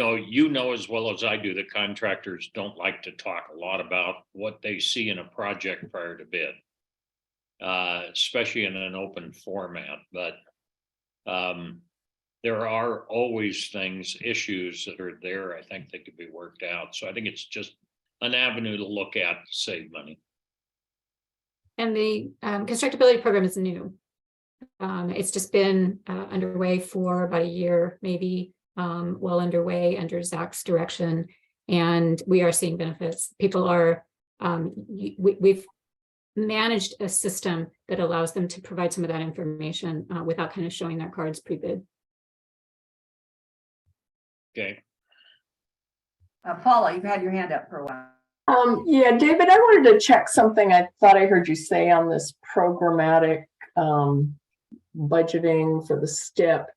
know as well as I do, the contractors don't like to talk a lot about what they see in a project prior to bid. Especially in an open format, but there are always things, issues that are there, I think that could be worked out. So I think it's just an avenue to look at to save money. And the constructability program is new. It's just been underway for about a year, maybe well underway under Zach's direction. And we are seeing benefits. People are, we've managed a system that allows them to provide some of that information without kind of showing their cards pre-bid. Okay. Paula, you've had your hand up for a while. Yeah, David, I wanted to check something I thought I heard you say on this programmatic budgeting for the STIP.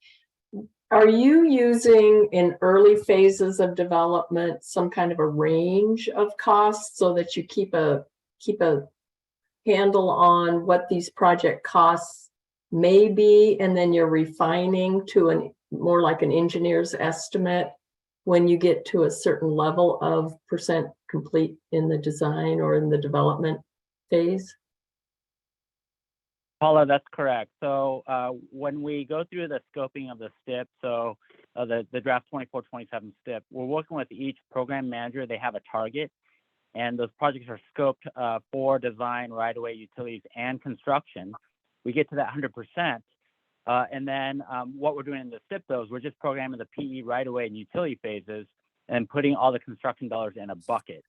Are you using in early phases of development some kind of a range of costs so that you keep a handle on what these project costs may be, and then you're refining to more like an engineer's estimate when you get to a certain level of percent complete in the design or in the development phase? Paula, that's correct. So when we go through the scoping of the STIP, so the draft 24-27 STIP, we're working with each program manager. They have a target, and those projects are scoped for design, right-of-way, utilities, and construction. We get to that 100%. And then what we're doing in the STIP, though, is we're just programming the PE right-of-way and utility phases and putting all the construction dollars in a bucket.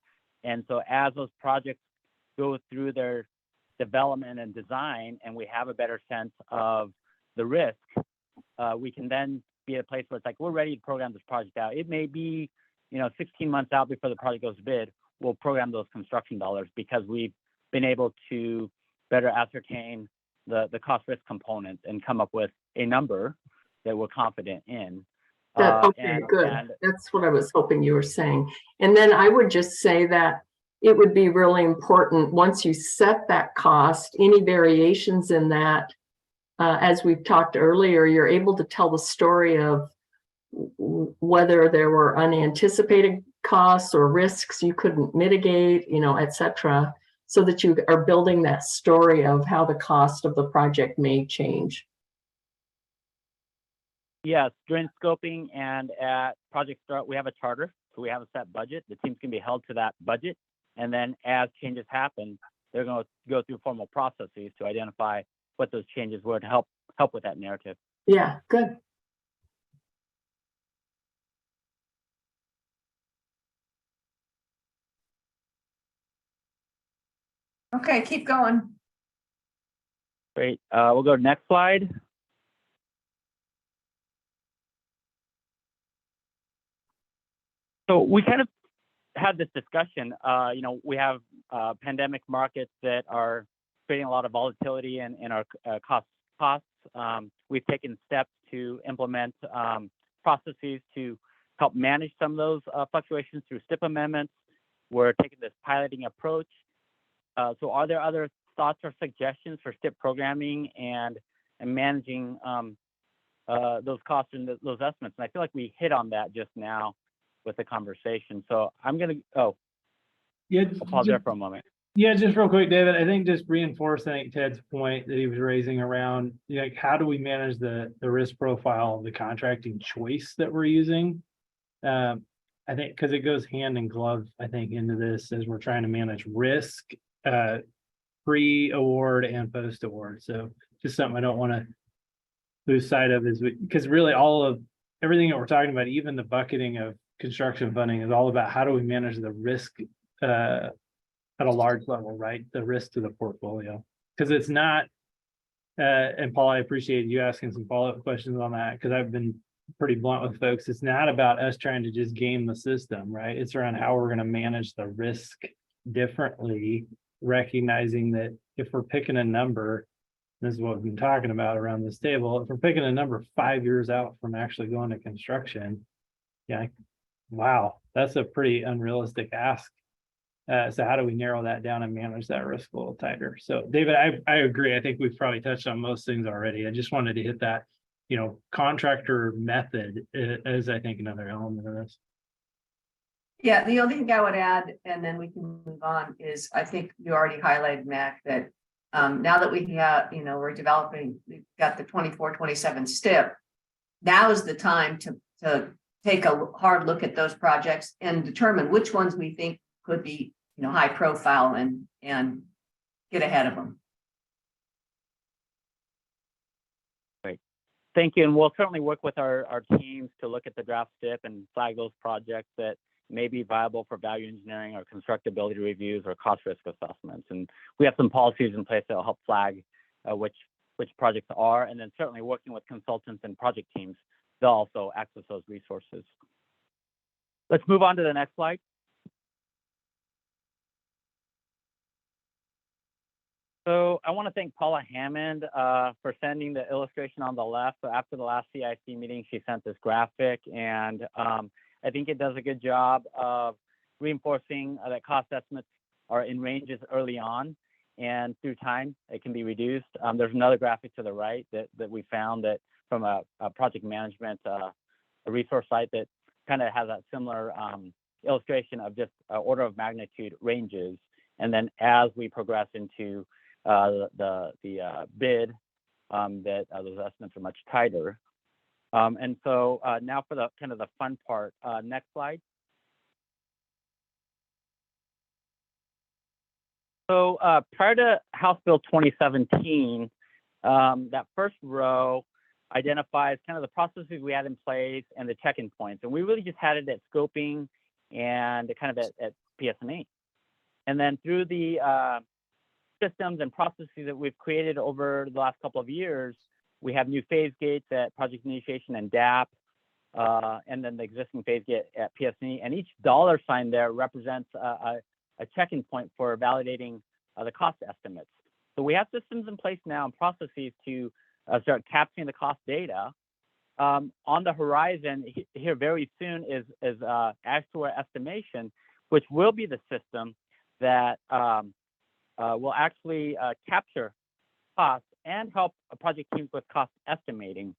And so as those projects go through their development and design, and we have a better sense of the risk, we can then be at a place where it's like, we're ready to program this project out. It may be, 16 months out before the project goes to bid, we'll program those construction dollars because we've been able to better ascertain the cost risk components and come up with a number that we're confident in. Okay, good. That's what I was hoping you were saying. And then I would just say that it would be really important once you set that cost, any variations in that, as we've talked earlier, you're able to tell the story of whether there were unanticipated costs or risks you couldn't mitigate, et cetera, so that you are building that story of how the cost of the project may change. Yes, during scoping and at project start, we have a charter, so we have a set budget. The teams can be held to that budget. And then as changes happen, they're going to go through formal processes to identify what those changes would help with that narrative. Yeah, good. Okay, keep going. Great. We'll go to next slide. So we kind of had this discussion. We have pandemic markets that are creating a lot of volatility in our costs. We've taken steps to implement processes to help manage some of those fluctuations through STIP amendments. We're taking this piloting approach. So are there other thoughts or suggestions for STIP programming and managing those costs and those estimates? And I feel like we hit on that just now with the conversation. So I'm going to, I'll pause there for a moment. Yeah, just real quick, David, I think just reinforcing Ted's point that he was raising around, like, how do we manage the risk profile of the contracting choice that we're using? I think because it goes hand in glove, I think, into this as we're trying to manage risk pre-award and post-award. So just something I don't want to lose sight of is because really everything that we're talking about, even the bucketing of construction funding, is all about how do we manage the risk at a large level, right? The risk to the portfolio, because it's not, and Paul, I appreciate you asking some follow-up questions on that, because I've been pretty blunt with folks. It's not about us trying to just game the system, right? It's around how we're going to manage the risk differently, recognizing that if we're picking a number, this is what we've been talking about around this table, if we're picking a number 5 years out from actually going to construction, wow, that's a pretty unrealistic ask. So how do we narrow that down and manage that risk a little tighter? So David, I agree. I think we've probably touched on most things already. I just wanted to hit that. contractor method is, I think, another element of this. Yeah, the only thing I would add, and then we can move on, is I think you already highlighted, Mac, that now that we have, we're developing, we've got the 24-27 STIP. Now is the time to take a hard look at those projects and determine which ones we think could be, high profile and get ahead of them. Great. Thank you. And we'll certainly work with our teams to look at the draft STIP and flag those projects that may be viable for value engineering or constructability reviews or cost risk assessments. And we have some policies in place that will help flag which projects are, and then certainly working with consultants and project teams, they'll also access those resources. Let's move on to the next slide. So I want to thank Paula Hammond for sending the illustration on the left. So after the last CIAC meeting, she sent this graphic, and I think it does a good job of reinforcing that cost estimates are in ranges early on, and through time it can be reduced. There's another graphic to the right that we found that from a project management a resource site that kind of has that similar illustration of just order of magnitude ranges. And then as we progress into the bid, that those estimates are much tighter. And so now for the kind of the fun part, next slide. So prior to House Bill 2017, that first row identifies kind of the processes we had in place and the check-in points. And we really just had it at scoping and kind of at PS&E. And then through the systems and processes that we've created over the last couple of years, we have new phase gates at project initiation and DAP, and then the existing phase gate at PS&E. And each dollar sign there represents a check-in point for validating the cost estimates. So we have systems in place now and processes to start capturing the cost data. On the horizon here very soon is actual estimation, which will be the system that will actually capture costs and help project teams with cost estimating.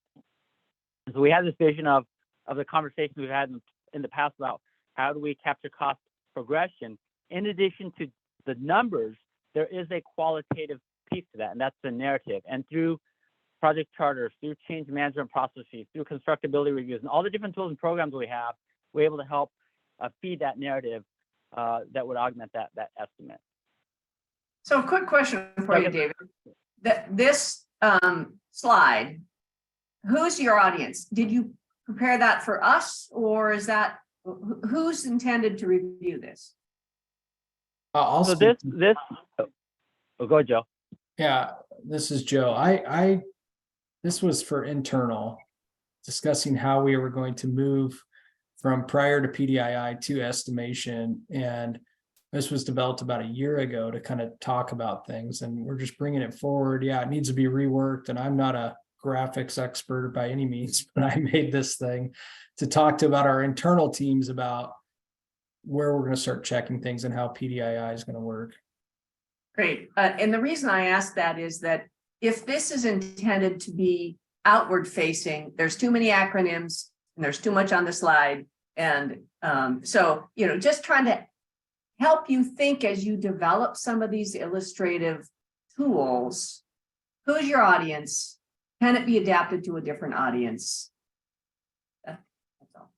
So we have this vision of the conversations we've had in the past about how do we capture cost progression. In addition to the numbers, there is a qualitative piece to that, and that's the narrative. And through project charters, through change management processes, through constructability reviews, and all the different tools and programs we have, we're able to help feed that narrative that would augment that estimate. So a quick question for you, David. This slide, who's your audience? Did you prepare that for us, or is that who's intended to review this? I'll So speak. go ahead, Joe. Yeah, this is Joe. This was for internal, discussing how we were going to move from prior to PDII to estimation. And this was developed about a year ago to kind of talk about things, and we're just bringing it forward. Yeah, it needs to be reworked, and I'm not a graphics expert by any means, but I made this thing to talk to about our internal teams about where we're going to start checking things and how PDII is going to work. Great. And the reason I ask that is that if this is intended to be outward facing, there's too many acronyms and there's too much on the slide. And so, just trying to help you think as you develop some of these illustrative tools. Who's your audience? Can it be adapted to a different audience? That's all.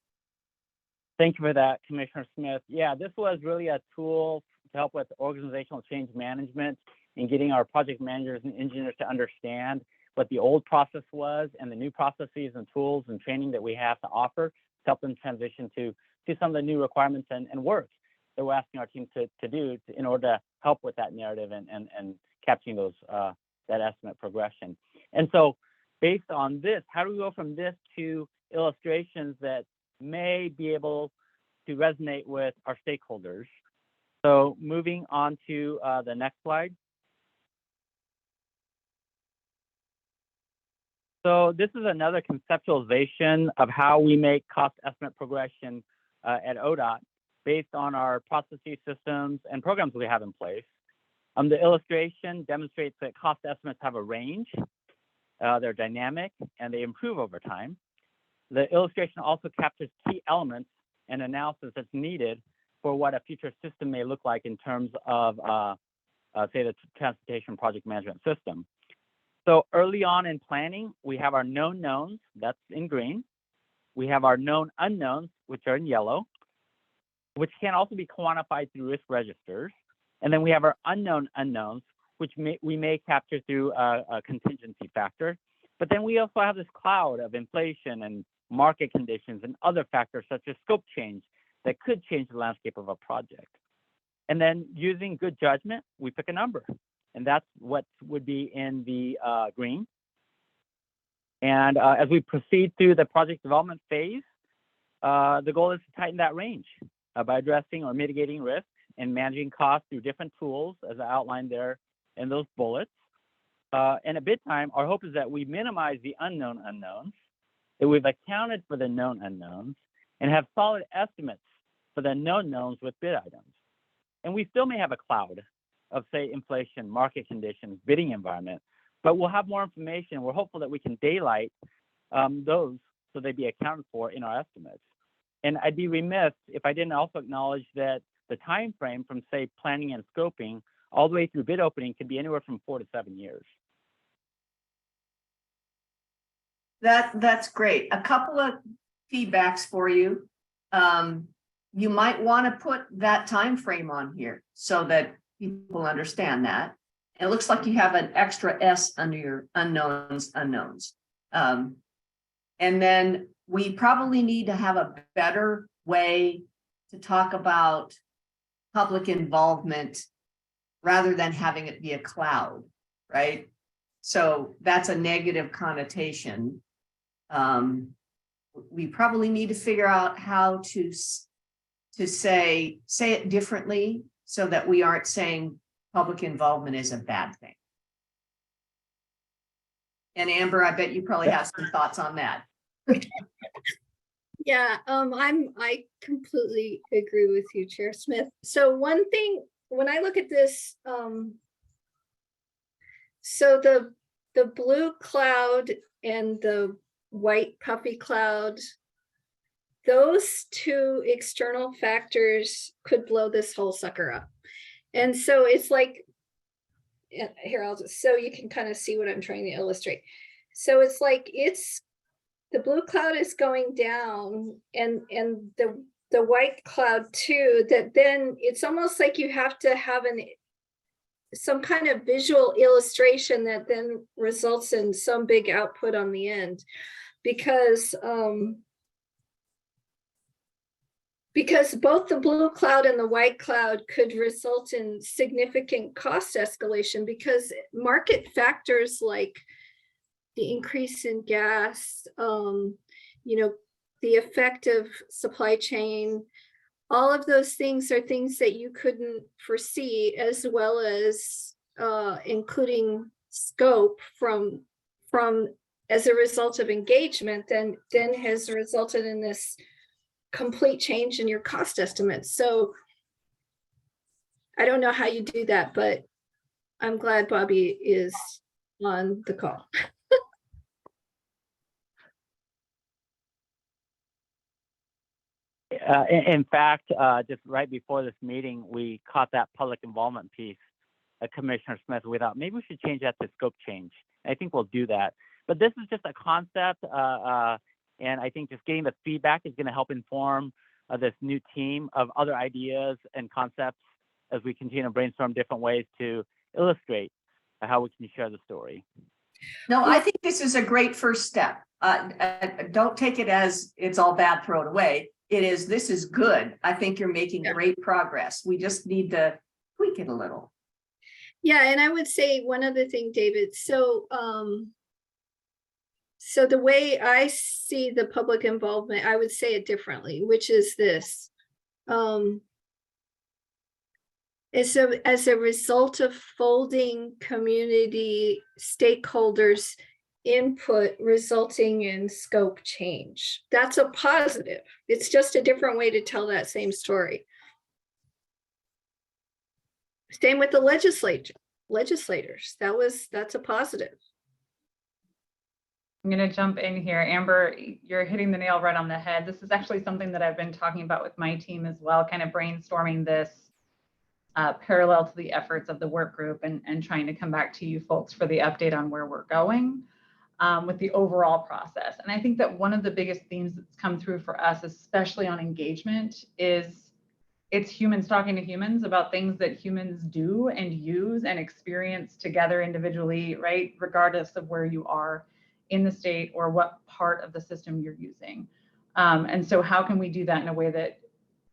Thank you for that, Commissioner Smith. Yeah, this was really a tool to help with organizational change management and getting our project managers and engineers to understand what the old process was and the new processes and tools and training that we have to offer to help them transition to some of the new requirements and work that we're asking our team to do in order to help with that narrative and capturing those that estimate progression. And so based on this, how do we go from this to illustrations that may be able to resonate with our stakeholders? So moving on to the next slide. So this is another conceptualization of how we make cost estimate progression at ODOT based on our processes, systems, and programs we have in place. The illustration demonstrates that cost estimates have a range, They're dynamic and they improve over time. The illustration also captures key elements and analysis that's needed for what a future system may look like in terms of, say, the transportation project management system. So early on in planning, we have our known knowns, that's in green. We have our known unknowns, which are in yellow, which can also be quantified through risk registers. And then we have our unknown unknowns, which we may capture through a contingency factor. But then we also have this cloud of inflation and market conditions and other factors such as scope change that could change the landscape of a project. And then using good judgment, we pick a number. And that's what would be in the green. And as we proceed through the project development phase, the goal is to tighten that range by addressing or mitigating risk and managing costs through different tools, as I outlined there in those bullets. And at bid time, our hope is that we minimize the unknown unknowns, that we've accounted for the known unknowns, and have solid estimates for the known knowns with bid items. And we still may have a cloud of, say, inflation, market conditions, bidding environment, but we'll have more information. We're hopeful that we can daylight those so they be accounted for in our estimates. And I'd be remiss if I didn't also acknowledge that the time frame from, say, planning and scoping all the way through bid opening could be anywhere from 4 to 7 years. That's great. A couple of feedbacks for you. You might want to put that time frame on here so that people understand that. It looks like you have an extra S under your unknowns. And then we probably need to have a better way to talk about public involvement rather than having it be a cloud, right? So that's a negative connotation. We probably need to figure out how to say it differently so that we aren't saying public involvement is a bad thing. And Amber, I bet you probably have some thoughts on that. Yeah, I completely agree with you, Chair Smith. So one thing, when I look at this, so the blue cloud and the white puffy cloud, those two external factors could blow this whole sucker up. And so it's like, here, so you can kind of see what I'm trying to illustrate. So it's like, the blue cloud is going down and the white cloud too, that then it's almost like you have to have some kind of visual illustration that then results in some big output on the end, because both the blue cloud and the white cloud could result in significant cost escalation, because market factors like the increase in gas, the effect of supply chain, all of those things are things that you couldn't foresee, as well as including scope from as a result of engagement, then has resulted in this complete change in your cost estimates. So I don't know how you do that, but I'm glad Bobby is on the call. In fact, just right before this meeting, we caught that public involvement piece, Commissioner Smith. We thought maybe we should change that to scope change. I think we'll do that. But this is just a concept, and I think just getting the feedback is going to help inform this new team of other ideas and concepts as we continue to brainstorm different ways to illustrate how we can share the story. No, I think this is a great first step. Don't take it as it's all bad, throw it away. This is good. I think you're making great progress. We just need to tweak it a little. Yeah, and I would say one other thing, David. So the way I see the public involvement, I would say it differently, which is this. As a result of folding community stakeholders' input resulting in scope change. That's a positive. It's just a different way to tell that same story. Same with the legislators. That's a positive. I'm going to jump in here. Amber, you're hitting the nail right on the head. This is actually something that I've been talking about with my team as well, kind of brainstorming this parallel to the efforts of the work group and trying to come back to you folks for the update on where we're going with the overall process. And I think that one of the biggest themes that's come through for us, especially on engagement, is it's humans talking to humans about things that humans do and use and experience together individually, right? Regardless of where you are in the state or what part of the system you're using. And so how can we do that in a way that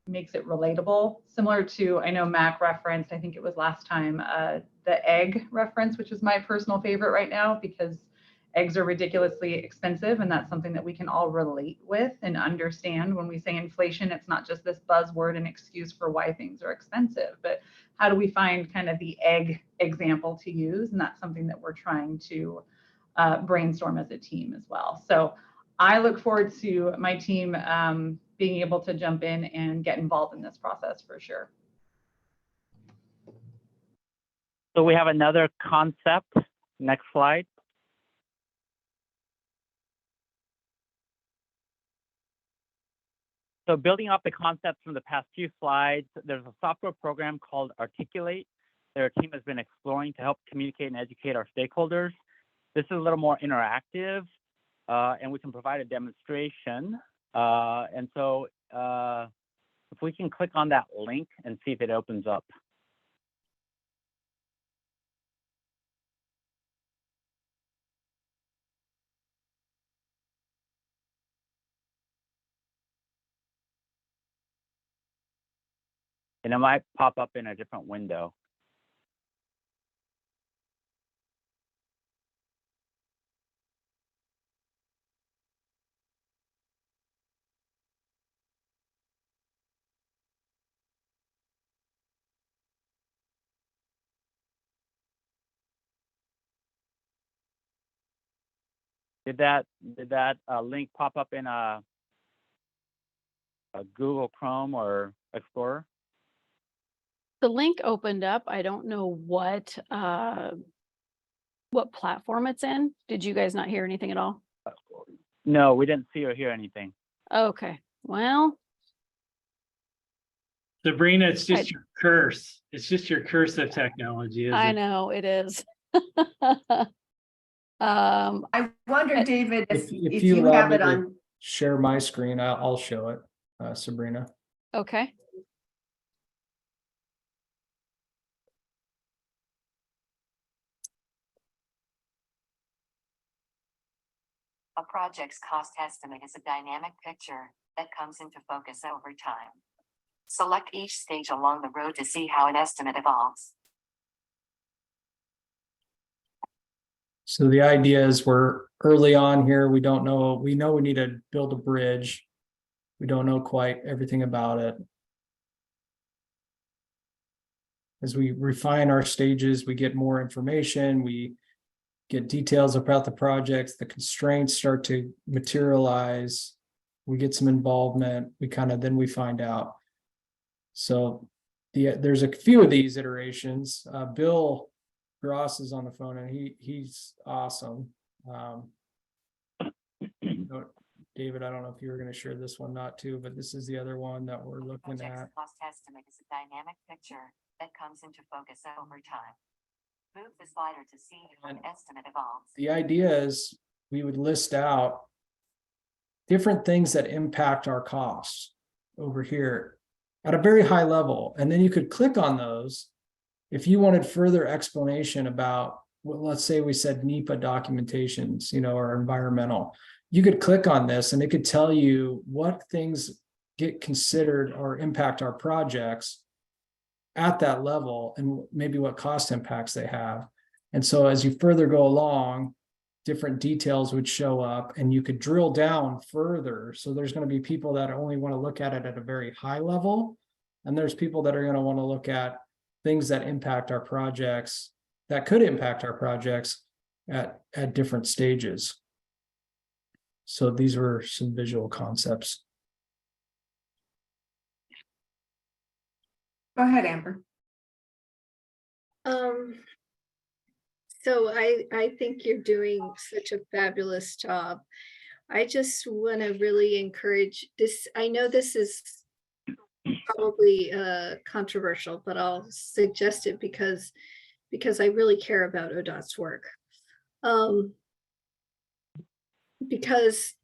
makes it relatable? Similar to, I know Mac referenced, I think it was last time, the egg reference, which is my personal favorite right now because eggs are ridiculously expensive, and that's something that we can all relate with and understand. When we say inflation, it's not just this buzzword and excuse for why things are expensive, but how do we find kind of the egg example to use? And that's something that we're trying to brainstorm as a team as well. So I look forward to my team being able to jump in and get involved in this process for sure. So we have another concept. Next slide. So building off the concepts from the past few slides, there's a software program called Articulate that our team has been exploring to help communicate and educate our stakeholders. This is a little more interactive, and we can provide a demonstration. And so if we can click on that link and see if it opens up. And it might pop up in a different window. Did that link pop up in a Google Chrome or Explorer? The link opened up. I don't know what platform it's in. Did you guys not hear anything at all? No, we didn't see or hear anything. Okay, well, Sabrina, it's just your curse. It's just your curse of technology, isn't it? I know it is. I wonder, David, if If you allow have me it to on. share my screen, I'll show it, Sabrina. Okay. A project's cost estimate is a dynamic picture that comes into focus over time. Select each stage along the road to see how an estimate evolves. So the idea is we're early on here. We don't know, we know we need to build a bridge. We don't know quite everything about it. As we refine our stages, we get more information, we get details about the projects, the constraints start to materialize, we get some involvement, then we find out. So there's a few of these iterations. Bill Gross is on the phone and he's awesome. David, I don't know if you were going to share this one, not too, but this is the other one that we're looking at. Cost estimate is a dynamic picture that comes into focus over time. Move the slider to see how an estimate evolves. The idea is we would list out different things that impact our costs over here at a very high level. And then you could click on those if you wanted further explanation about, well, let's say we said NEPA documentations, or environmental. You could click on this and it could tell you what things get considered or impact our projects at that level and maybe what cost impacts they have. And so as you further go along, different details would show up and you could drill down further. So there's going to be people that only want to look at it at a very high level. And there's people that are going to want to look at things that impact our projects, that could impact our projects at different stages. So these were some visual concepts. Go ahead, Amber. So I think you're doing such a fabulous job. I just want to really encourage this. I know this is probably controversial, but I'll suggest it because I really care about ODOT's work. Because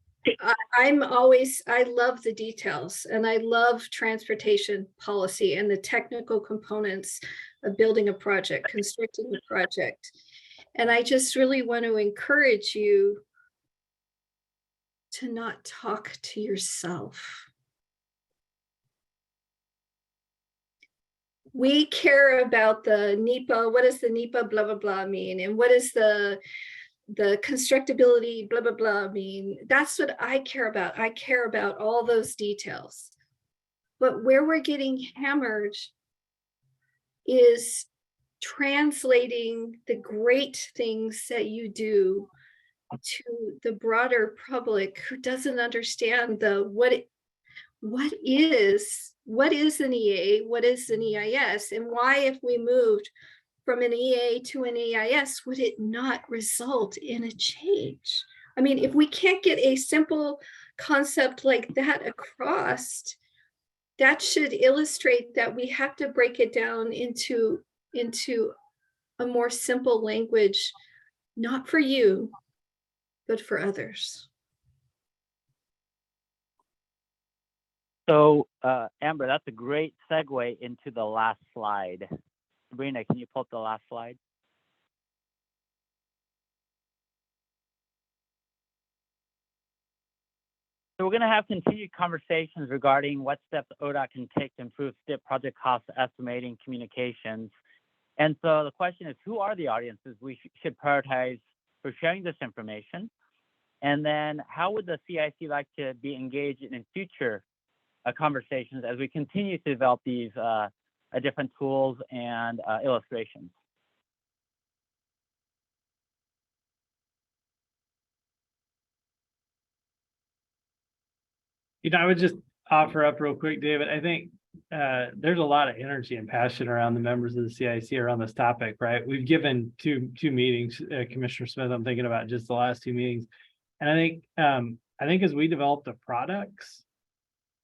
I love the details, and I love transportation policy and the technical components of building a project, constructing a project. And I just really want to encourage you to not talk to yourself. We care about the NEPA. What does the NEPA blah, blah, blah mean? And what is the constructability blah, blah, blah mean? That's what I care about. I care about all those details. But where we're getting hammered is translating the great things that you do to the broader public who doesn't understand what is an EA, what is an EIS, and why, if we moved from an EA to an EIS, would it not result in a change? I mean, if we can't get a simple concept like that across, that should illustrate that we have to break it down into a more simple language, not for you, but for others. So, Amber, that's a great segue into the last slide. Sabrina, can you pull up the last slide? So we're going to have continued conversations regarding what steps ODOT can take to improve STIP project cost estimating communications. And so the question is, who are the audiences we should prioritize for sharing this information? And then how would the CIAC like to be engaged in future conversations as we continue to develop these different tools and illustrations? I would just offer up real quick, David. I think there's a lot of energy and passion around the members of the CIAC around this topic, right? We've given two meetings, Commissioner Smith, I'm thinking about just the last two meetings. And I think as we develop the products,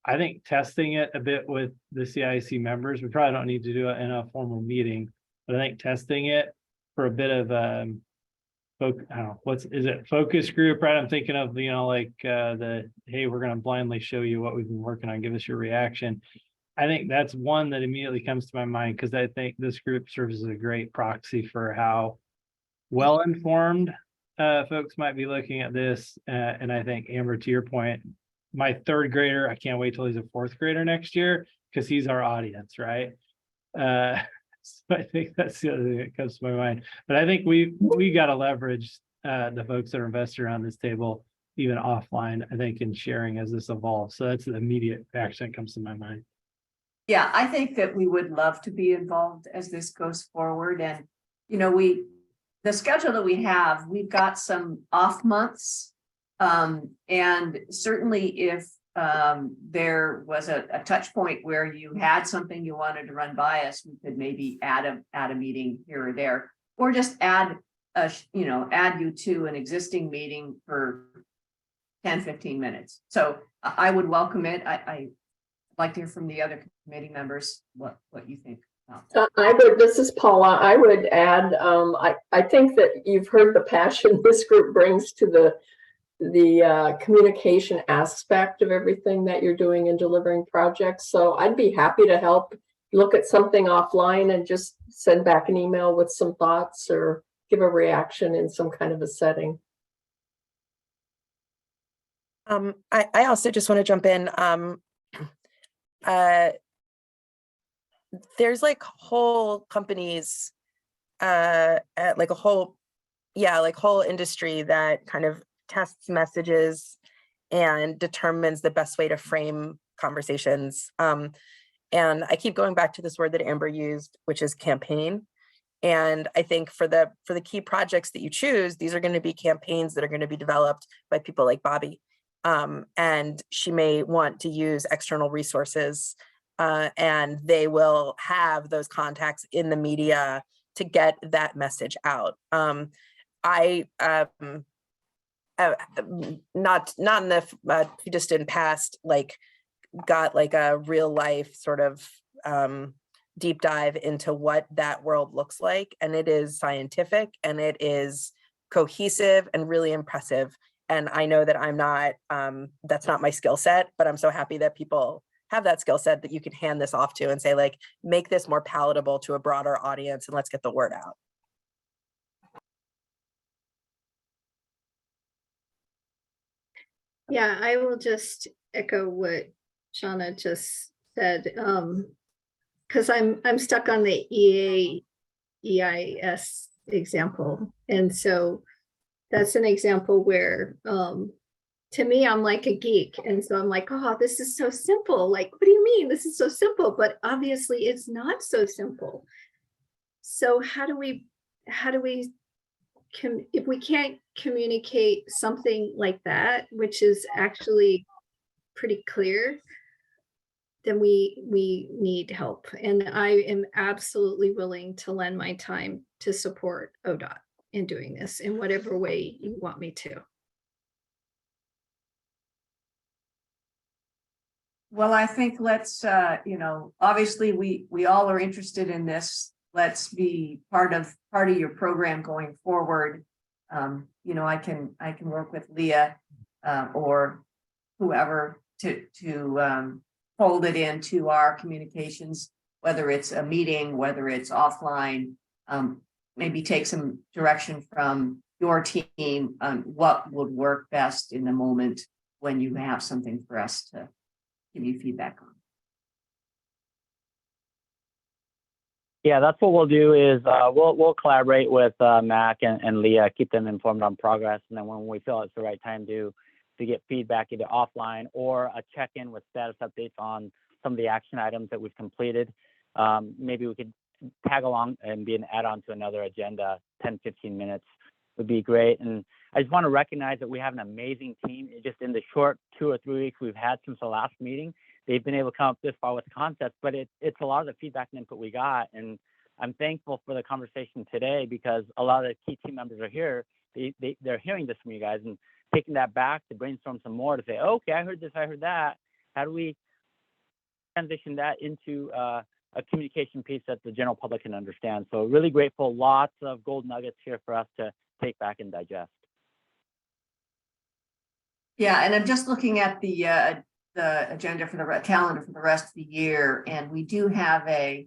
I think testing it a bit with the CIAC members, we probably don't need to do it in a formal meeting, but I think testing it for a bit of I don't know, is it focus group, right? I'm thinking of, like hey, we're going to blindly show you what we've been working on, give us your reaction. I think that's one that immediately comes to my mind, because I think this group serves as a great proxy for how well-informed folks might be looking at this. And I think, Amber, to your point, my third grader, I can't wait till he's a fourth grader next year, because he's our audience, right? So I think that's the other thing that comes to my mind. But I think we got to leverage the folks that are invested around this table, even offline, I think, in sharing as this evolves. So that's the immediate action that comes to my mind. Yeah, I think that we would love to be involved as this goes forward. And, the schedule that we have, we've got some off months. And certainly if there was a touch point where you had something you wanted to run by us, we could maybe add a meeting here or there, or just add you to an existing meeting for 10-15 minutes. So I would welcome it. I'd like to hear from the other committee members what you think. This is Paula. I would add, I think that you've heard the passion this group brings to the communication aspect of everything that you're doing in delivering projects. So I'd be happy to help look at something offline and just send back an email with some thoughts or give a reaction in some kind of a setting. I also just want to jump in. There's like whole companies, like a whole industry that kind of tests messages and determines the best way to frame conversations. And I keep going back to this word that Amber used, which is campaign. And I think for the key projects that you choose, these are going to be campaigns that are going to be developed by people like Bobby. And she may want to use external resources, and they will have those contacts in the media to get that message out. I not in the distant past, like got like a real life sort of deep dive into what that world looks like. And it is scientific and it is cohesive and really impressive. And I know that I'm not, that's not my skill set, but I'm so happy that people have that skill set that you can hand this off to and say, like, make this more palatable to a broader audience and let's get the word out. Yeah, I will just echo what Shauna just said. Because I'm stuck on the EIS example. And so that's an example where to me, I'm like a geek. And so I'm like, oh, this is so simple. Like, what do you mean? This is so simple, but obviously it's not so simple. So how do we if we can't communicate something like that, which is actually pretty clear, then we need help. And I am absolutely willing to lend my time to support ODOT in doing this in whatever way you want me to. Well, I think let's, obviously we all are interested in this. Let's be part of your program going forward. I can work with Leah or whoever to fold it into our communications, whether it's a meeting, whether it's offline, maybe take some direction from your team on what would work best in the moment when you have something for us to give you feedback on. Yeah, that's what we'll do is we'll collaborate with Mac and Leah, keep them informed on progress. And then when we feel it's the right time to get feedback either offline or a check-in with status updates on some of the action items that we've completed, maybe we could tag along and be an add-on to another agenda. 10-15 minutes would be great. And I just want to recognize that we have an amazing team. Just in the short 2 or 3 weeks we've had since the last meeting, they've been able to come up this far with concepts, but it's a lot of the feedback and input we got. And I'm thankful for the conversation today because a lot of the key team members are here. They're hearing this from you guys and taking that back to brainstorm some more to say, okay, I heard this, I heard that. How do we transition that into a communication piece that the general public can understand? So really grateful, lots of gold nuggets here for us to take back and digest. Yeah, and I'm just looking at the agenda for the calendar for the rest of the year, and we do have a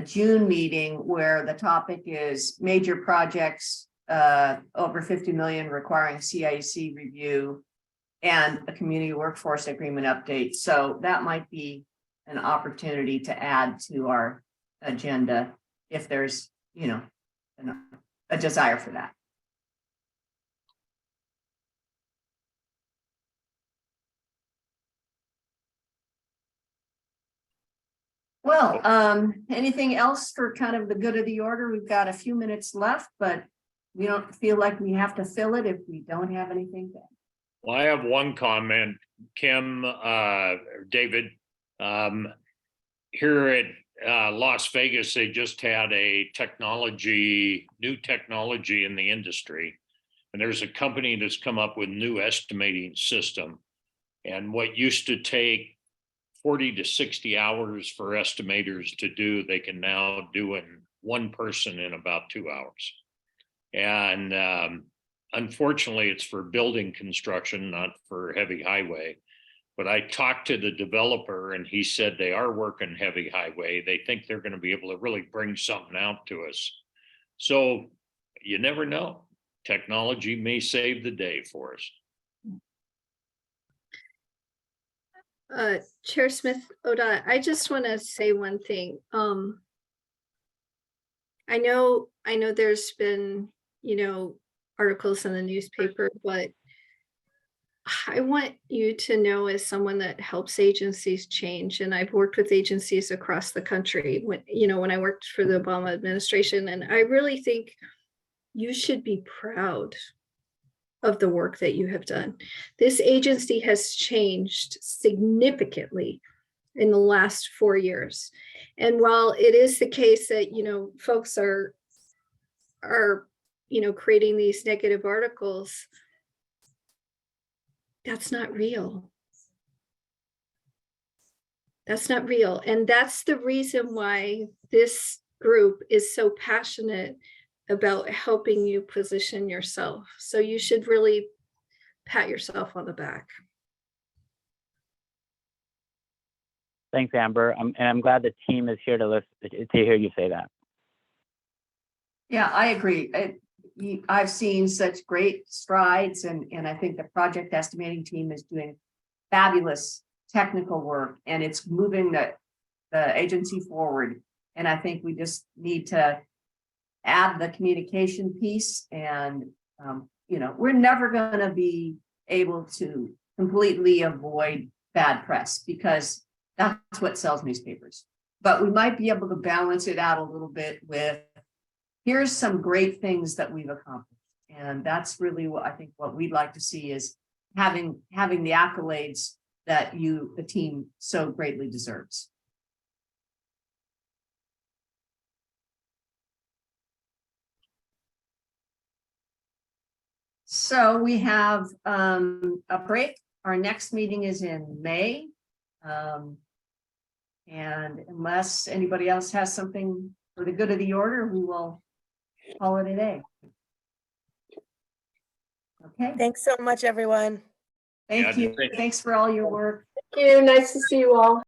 June meeting where the topic is major projects over 50 million requiring CIAC review and a community workforce agreement update. So that might be an opportunity to add to our agenda if there's, a desire for that. Well, anything else for kind of the good of the order? We've got a few minutes left, but we don't feel like we have to fill it if we don't have anything to. Well, I have one comment, Kim, David. Here at Las Vegas, they just had a new technology in the industry. And there's a company that's come up with new estimating system. And what used to take 40 to 60 hours for estimators to do, they can now do in one person in about 2 hours. And unfortunately, it's for building construction, not for heavy highway. But I talked to the developer and he said they are working heavy highway. They think they're going to be able to really bring something out to us. So you never know. Technology may save the day for us. Chair Smith, ODOT, I just want to say one thing. I know there's been, articles in the newspaper, but I want you to know, as someone that helps agencies change, and I've worked with agencies across the country when I worked for the Obama administration, and I really think you should be proud of the work that you have done. This agency has changed significantly in the last 4 years. And while it is the case that, folks are are, creating these negative articles, that's not real. That's not real. And that's the reason why this group is so passionate about helping you position yourself. So you should really pat yourself on the back. Thanks, Amber. And I'm glad the team is here to listen, to hear you say that. Yeah, I agree. I've seen such great strides, and I think the project estimating team is doing fabulous technical work, and it's moving the agency forward. And I think we just need to add the communication piece, and we're never going to be able to completely avoid bad press, because that's what sells newspapers. But we might be able to balance it out a little bit with, here's some great things that we've accomplished. And that's really what I think what we'd like to see is having the accolades that the team so greatly deserves. So we have a break. Our next meeting is in May. And unless anybody else has something for the good of the order, we will call it a day. Okay. Thanks so much, everyone. Thank you. Thanks for all your work. Thank you. Nice to see you all.